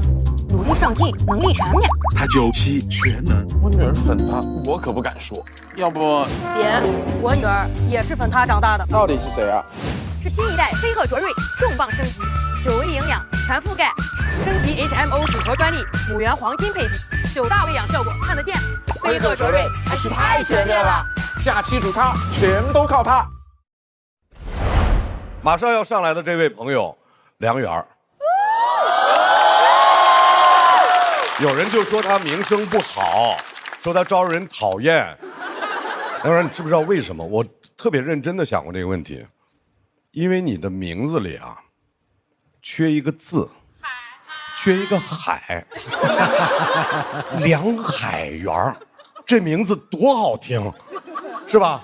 努力上进，能力全面。他97全能，我女儿粉他，我可不敢说。要不别，我女儿也是粉他长大的。到底是谁啊？是新一代飞鹤卓瑞，重磅升级，9味营养全覆盖，升级 HMO 组合专利，母源黄金配比，9大喂养效果看得见。飞鹤卓瑞还是太全面了，下期主咖全都靠他。马上要上来的这位朋友，梁媛儿。有人就说他名声不好，说他招人讨厌。梁媛儿，你知不知道为什么？我特别认真的想过这个问题，因为你的名字里啊，缺一个字，缺一个海。梁海源儿，这名字多好听，是吧？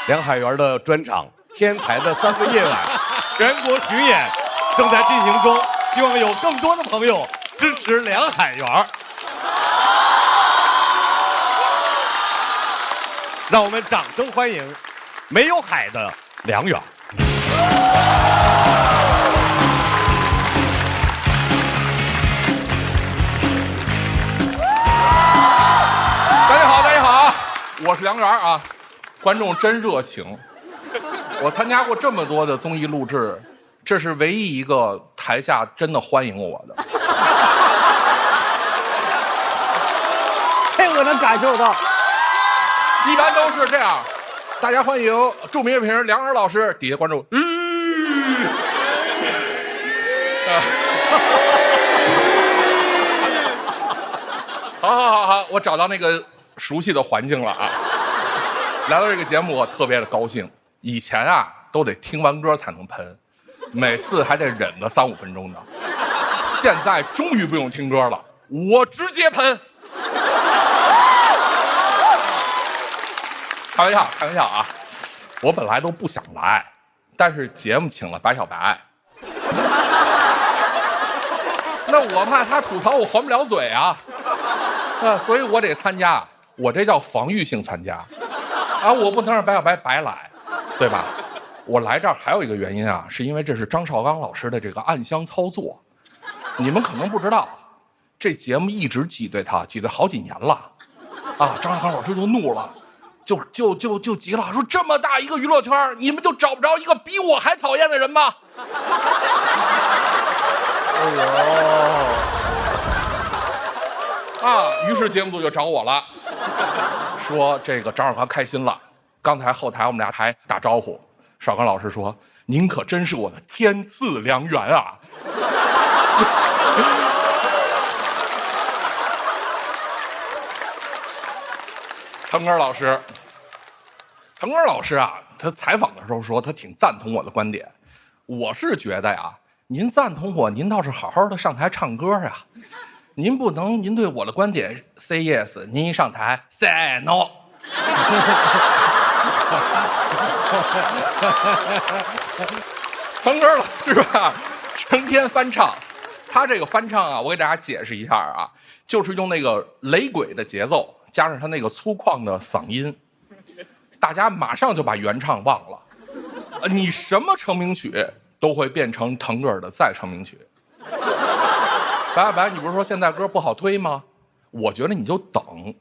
梁海源的专场《天才的3个夜晚》全国巡演正在进行中，希望有更多的朋友支持梁海源。让我们掌声欢迎没有海的梁媛。大家好，大家好，我是梁媛啊，观众真热情。我参加过这么多的综艺录制，这是唯一一个台下真的欢迎我的。这我能感受到。一般都是这样，大家欢迎著名乐评人梁媛老师，底下观众，好，我找到那个熟悉的环境了啊！来到这个节目，我特别的高兴。以前啊，都得听完歌才能喷，每次还得忍个3、5分钟的。现在终于不用听歌了，我直接喷。开玩笑啊！我本来都不想来，但是节目请了白小白，那我怕他吐槽我还不了嘴啊，所以我得参加，我这叫防御性参加，啊，我不能让白小白白来，对吧？我来这儿还有一个原因啊，是因为这是张绍刚老师的这个暗箱操作，你们可能不知道，这节目一直挤兑他，挤兑好几年了，啊，张绍刚老师就怒了。就急了，说这么大一个娱乐圈，你们就找不着一个比我还讨厌的人吗？于是节目组就找我了，说这个张绍刚开心了。刚才后台我们俩还打招呼，绍刚老师说：“您可真是我的天赐良缘啊！”腾格尔老师啊，他采访的时候说他挺赞同我的观点。我是觉得呀，您赞同我，您倒是好好的上台唱歌呀。您不能，您对我的观点 say yes， 您一上台 say no。腾格尔老师吧，成天翻唱。他这个翻唱啊，我给大家解释一下啊，就是用那个雷鬼的节奏。加上他那个粗犷的嗓音，大家马上就把原唱忘了。你什么成名曲都会变成腾格尔的再成名曲。白，你不是说现在歌不好推吗？我觉得你就等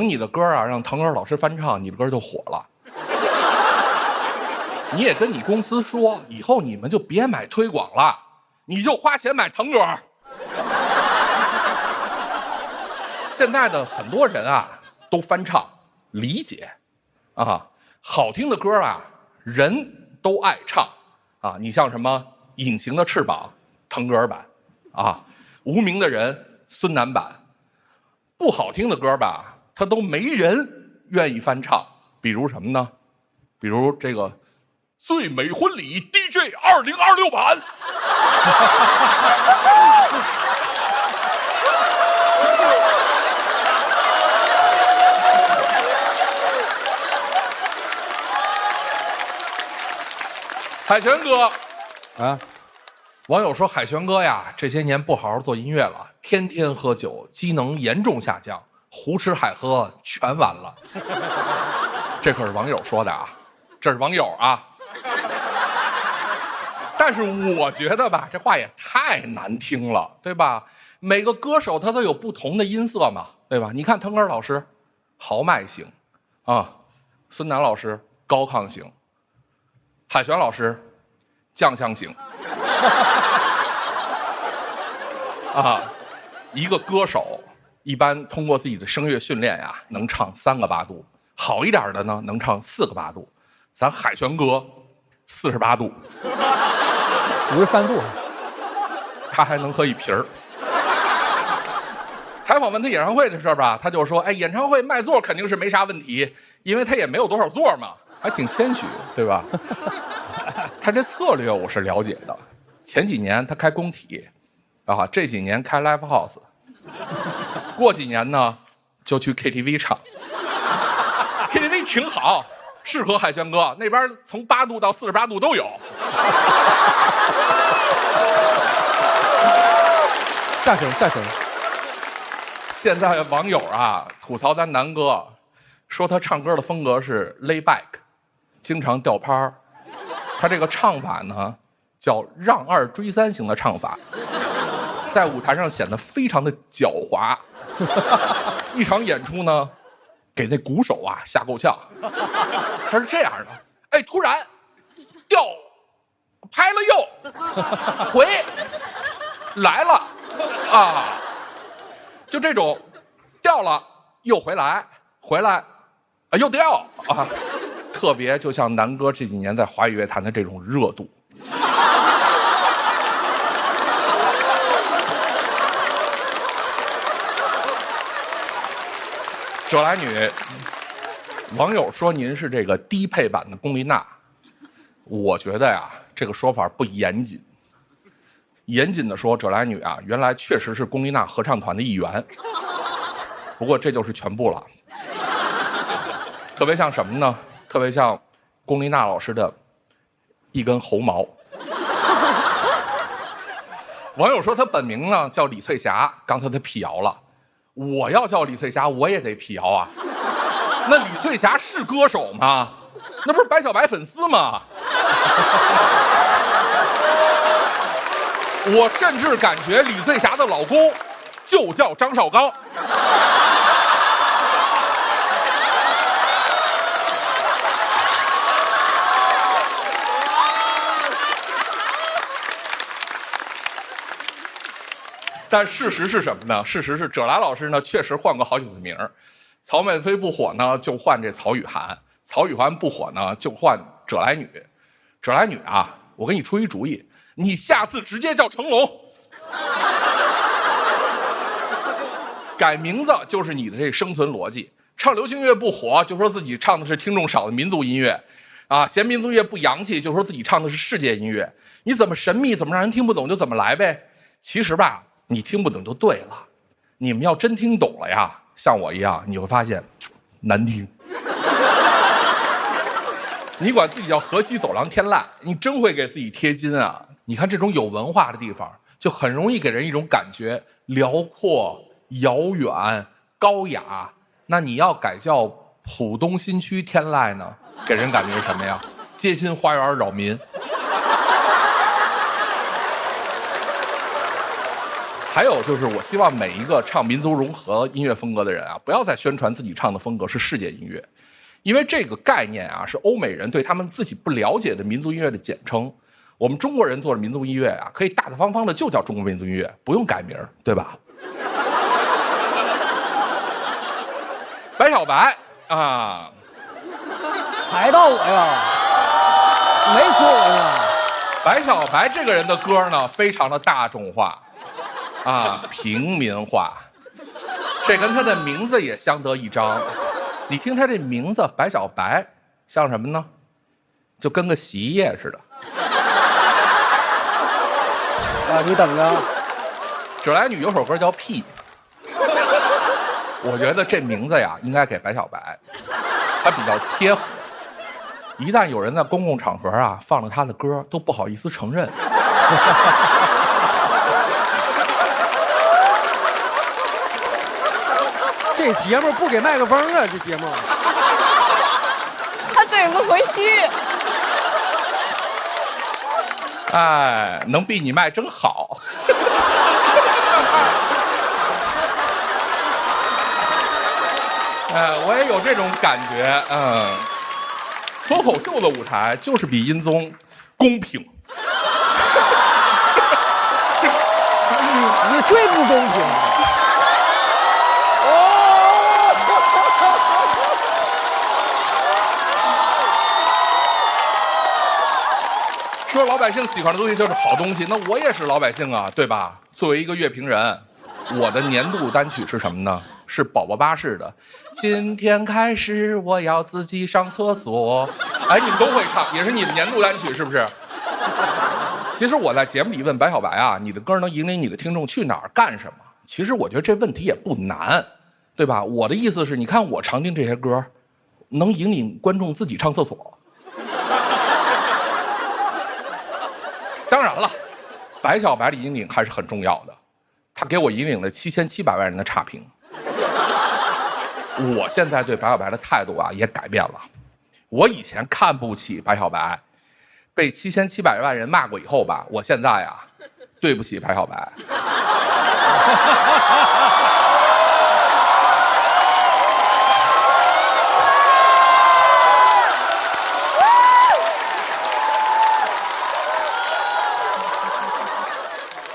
你的歌啊，让腾格尔老师翻唱，你的歌就火了。你也跟你公司说，以后你们就别买推广了，你就花钱买腾格尔。现在的很多人啊，都翻唱理解，啊，好听的歌啊，人都爱唱，啊，你像什么《隐形的翅膀》腾格尔版，啊，《无名的人》孙楠版，不好听的歌吧，他都没人愿意翻唱，比如什么呢？比如这个《最美婚礼 DJ 2026版》。海泉哥，啊，网友说海泉哥呀，这些年不好好做音乐了，天天喝酒，机能严重下降，胡吃海喝全完了。这可是网友说的啊，这是网友啊。但是我觉得吧，这话也太难听了，对吧？每个歌手他都有不同的音色嘛，对吧？你看腾格尔老师，豪迈型，啊，孙楠老师高亢型，海旋老师酱香型，啊，一个歌手一般通过自己的声乐训练呀，能唱3个8度，好一点的呢能唱4个8度，咱海旋哥48度。53度，他还能喝一瓶儿。采访问他演唱会的事儿吧，他就说：“哎，演唱会卖座肯定是没啥问题，因为他也没有多少座嘛，还挺谦虚，对吧？”他这策略我是了解的。前几年他开工体，啊，这几年开 live house， 过几年呢就去 KTV 唱。KTV 挺好，适合海旋哥，那边从8度到48度都有。下手下手。现在网友啊吐槽咱南哥，说他唱歌的风格是 lay back， 经常掉拍儿。他这个唱法呢叫让2追3型的唱法，在舞台上显得非常的狡猾。一场演出呢，给那鼓手啊吓够呛。他是这样的，哎，突然掉，拍了又回来了啊，就这种掉了又回来，回来啊又掉啊，特别就像南哥这几年在华语乐坛的这种热度。舍来女，网友说您是这个低配版的龚丽娜，我觉得呀，这个说法不严谨。严谨的说，舍来女啊，原来确实是龚丽娜合唱团的一员，不过这就是全部了。特别像什么呢？特别像龚丽娜老师的一根猴毛。网友说她本名呢叫李翠霞，刚才她辟谣了。我要叫李翠霞，我也得辟谣啊。那李翠霞是歌手吗？那不是白小白粉丝吗？我甚至感觉李翠霞的老公就叫张绍刚。但事实是什么呢？事实是舍来老师呢确实换过好几次名，曹美菲不火呢就换这曹雨涵，曹雨涵不火呢就换舍来女。舍来女啊，我给你出一主意，你下次直接叫成龙，改名字就是你的这生存逻辑。唱流行乐不火，就说自己唱的是听众少的民族音乐，啊，嫌民族乐不洋气，就说自己唱的是世界音乐。你怎么神秘，怎么让人听不懂就怎么来呗。其实吧，你听不懂就对了。你们要真听懂了呀，像我一样，你会发现难听。你管自己叫河西走廊天籁，你真会给自己贴金啊！你看这种有文化的地方，就很容易给人一种感觉辽阔、遥远、高雅。那你要改叫浦东新区天籁呢，给人感觉是什么呀？街心花园扰民。还有就是，我希望每一个唱民族融合音乐风格的人啊，不要再宣传自己唱的风格是世界音乐。因为这个概念啊，是欧美人对他们自己不了解的民族音乐的简称。我们中国人做的民族音乐啊，可以大大方方的就叫中国民族音乐，不用改名，对吧？白小白啊，踩到我呀，没说我呢。白小白这个人的歌呢，非常的大众化，啊，平民化，这跟他的名字也相得益彰。你听他这名字白小白，像什么呢？就跟个洗衣液似的。啊，你等着。舍来女有首歌叫《屁》，我觉得这名字呀应该给白小白，他比较贴合。一旦有人在公共场合啊放了他的歌，都不好意思承认。这节目不给麦克风啊，这节目。他怼不回去。哎，能闭你麦真好。我也有这种感觉，脱口秀的舞台就是比音综公平。你最不公平。说老百姓喜欢的东西就是好东西，那我也是老百姓啊，对吧？作为一个乐评人，我的年度单曲是什么呢？是宝宝巴士的今天开始我要自己上厕所。哎，你们都会唱，也是你们年度单曲是不是？其实我在节目里问白小白啊，你的歌能引领你的听众去哪儿干什么？其实我觉得这问题也不难，对吧？我的意思是，你看我常听这些歌，能引领观众自己上厕所。当然了，白小白的引领还是很重要的，他给我引领了7700万人的差评。我现在对白小白的态度啊也改变了，我以前看不起白小白，被7700万人骂过以后吧，我现在啊对不起白小白。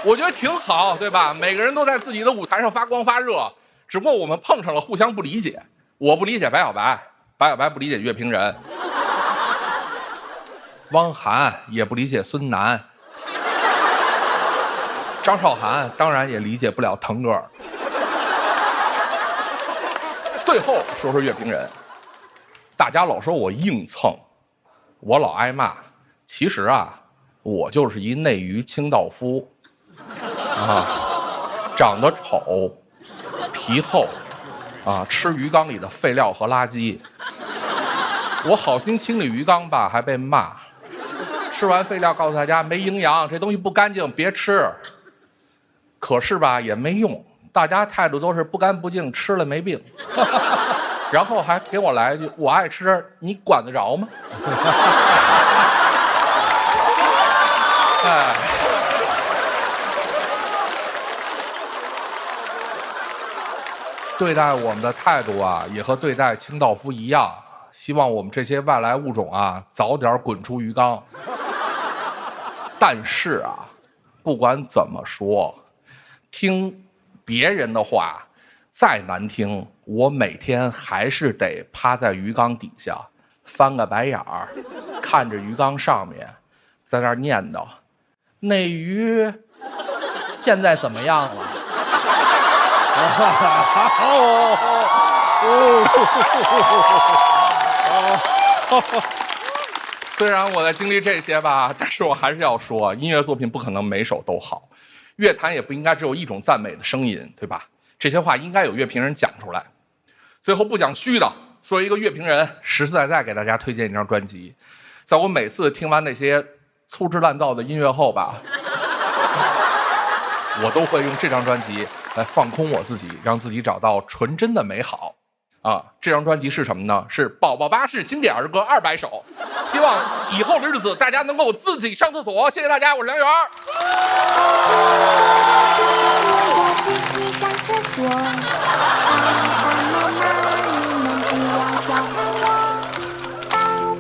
我觉得挺好，对吧？每个人都在自己的舞台上发光发热，只不过我们碰上了互相不理解。我不理解白小白，白小白不理解乐评人，汪涵也不理解孙楠，张韶涵当然也理解不了腾格尔。最后说说乐评人，大家老说我硬蹭，我老挨骂，其实啊，我就是一内娱清道夫。长得丑，皮厚，吃鱼缸里的废料和垃圾。我好心清理鱼缸吧，还被骂。吃完废料告诉大家没营养，这东西不干净，别吃。可是吧也没用，大家态度都是不干不净，吃了没病。然后还给我来一句我爱吃，你管得着吗？哎。对待我们的态度啊，也和对待清道夫一样。希望我们这些外来物种啊，早点滚出鱼缸。但是啊，不管怎么说，听别人的话再难听，我每天还是得趴在鱼缸底下，翻个白眼儿，看着鱼缸上面，在那儿念叨：“那鱼现在怎么样了？”虽然我在经历这些吧，但是我还是要说，音乐作品不可能每首都好，乐坛也不应该只有一种赞美的声音，对吧？这些话应该有乐评人讲出来。最后不讲虚的，作为一个乐评人，实实在在给大家推荐一张专辑。在我每次听完那些粗制滥造的音乐后吧，我都会用这张专辑来放空我自己，让自己找到纯真的美好。这张专辑是什么呢？是宝宝巴士经典儿歌200首。希望以后的日子大家能够自己上厕所。谢谢大家，我是梁元。自己上厕所，爸爸妈妈，你们不要小看我。宝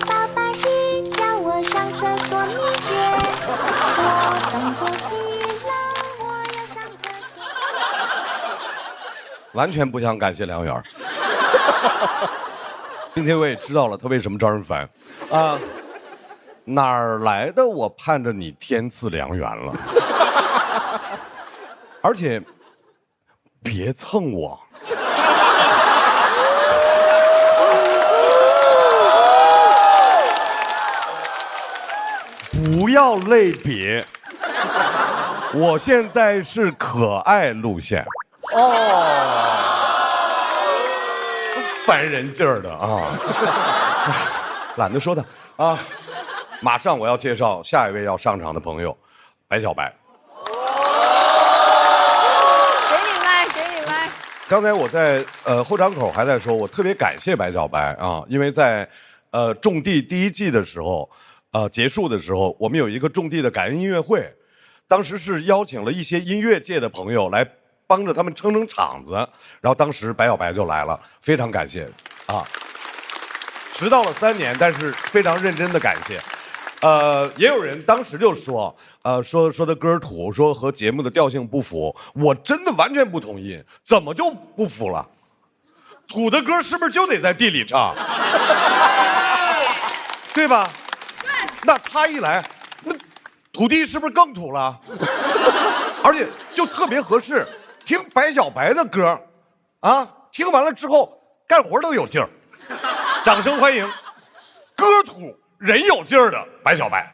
宝巴士教我上厕所秘诀，我等不及了，我要上厕所。完全不想感谢梁元。并且我也知道了他为什么招人烦啊！哪儿来的我盼着你天赐良缘了，而且别蹭我。不要类别，我现在是可爱路线。烦人劲儿的啊！懒得说他啊！马上我要介绍下一位要上场的朋友，白小白。给你麦，给你麦。刚才我在后场口还在说，我特别感谢白小白啊，因为在种地第1季的时候，结束的时候，我们有一个种地的感恩音乐会，当时是邀请了一些音乐界的朋友来帮着他们撑场子，然后当时白小白就来了，非常感谢啊。迟到了3年，但是非常认真的感谢。也有人当时就说，说的歌土，说和节目的调性不符，我真的完全不同意，怎么就不符了？土的歌是不是就得在地里唱？对吧？那他一来，那土地是不是更土了？而且就特别合适，听白小白的歌，啊，听完了之后干活都有劲儿。掌声欢迎，歌土人有劲儿的白小白。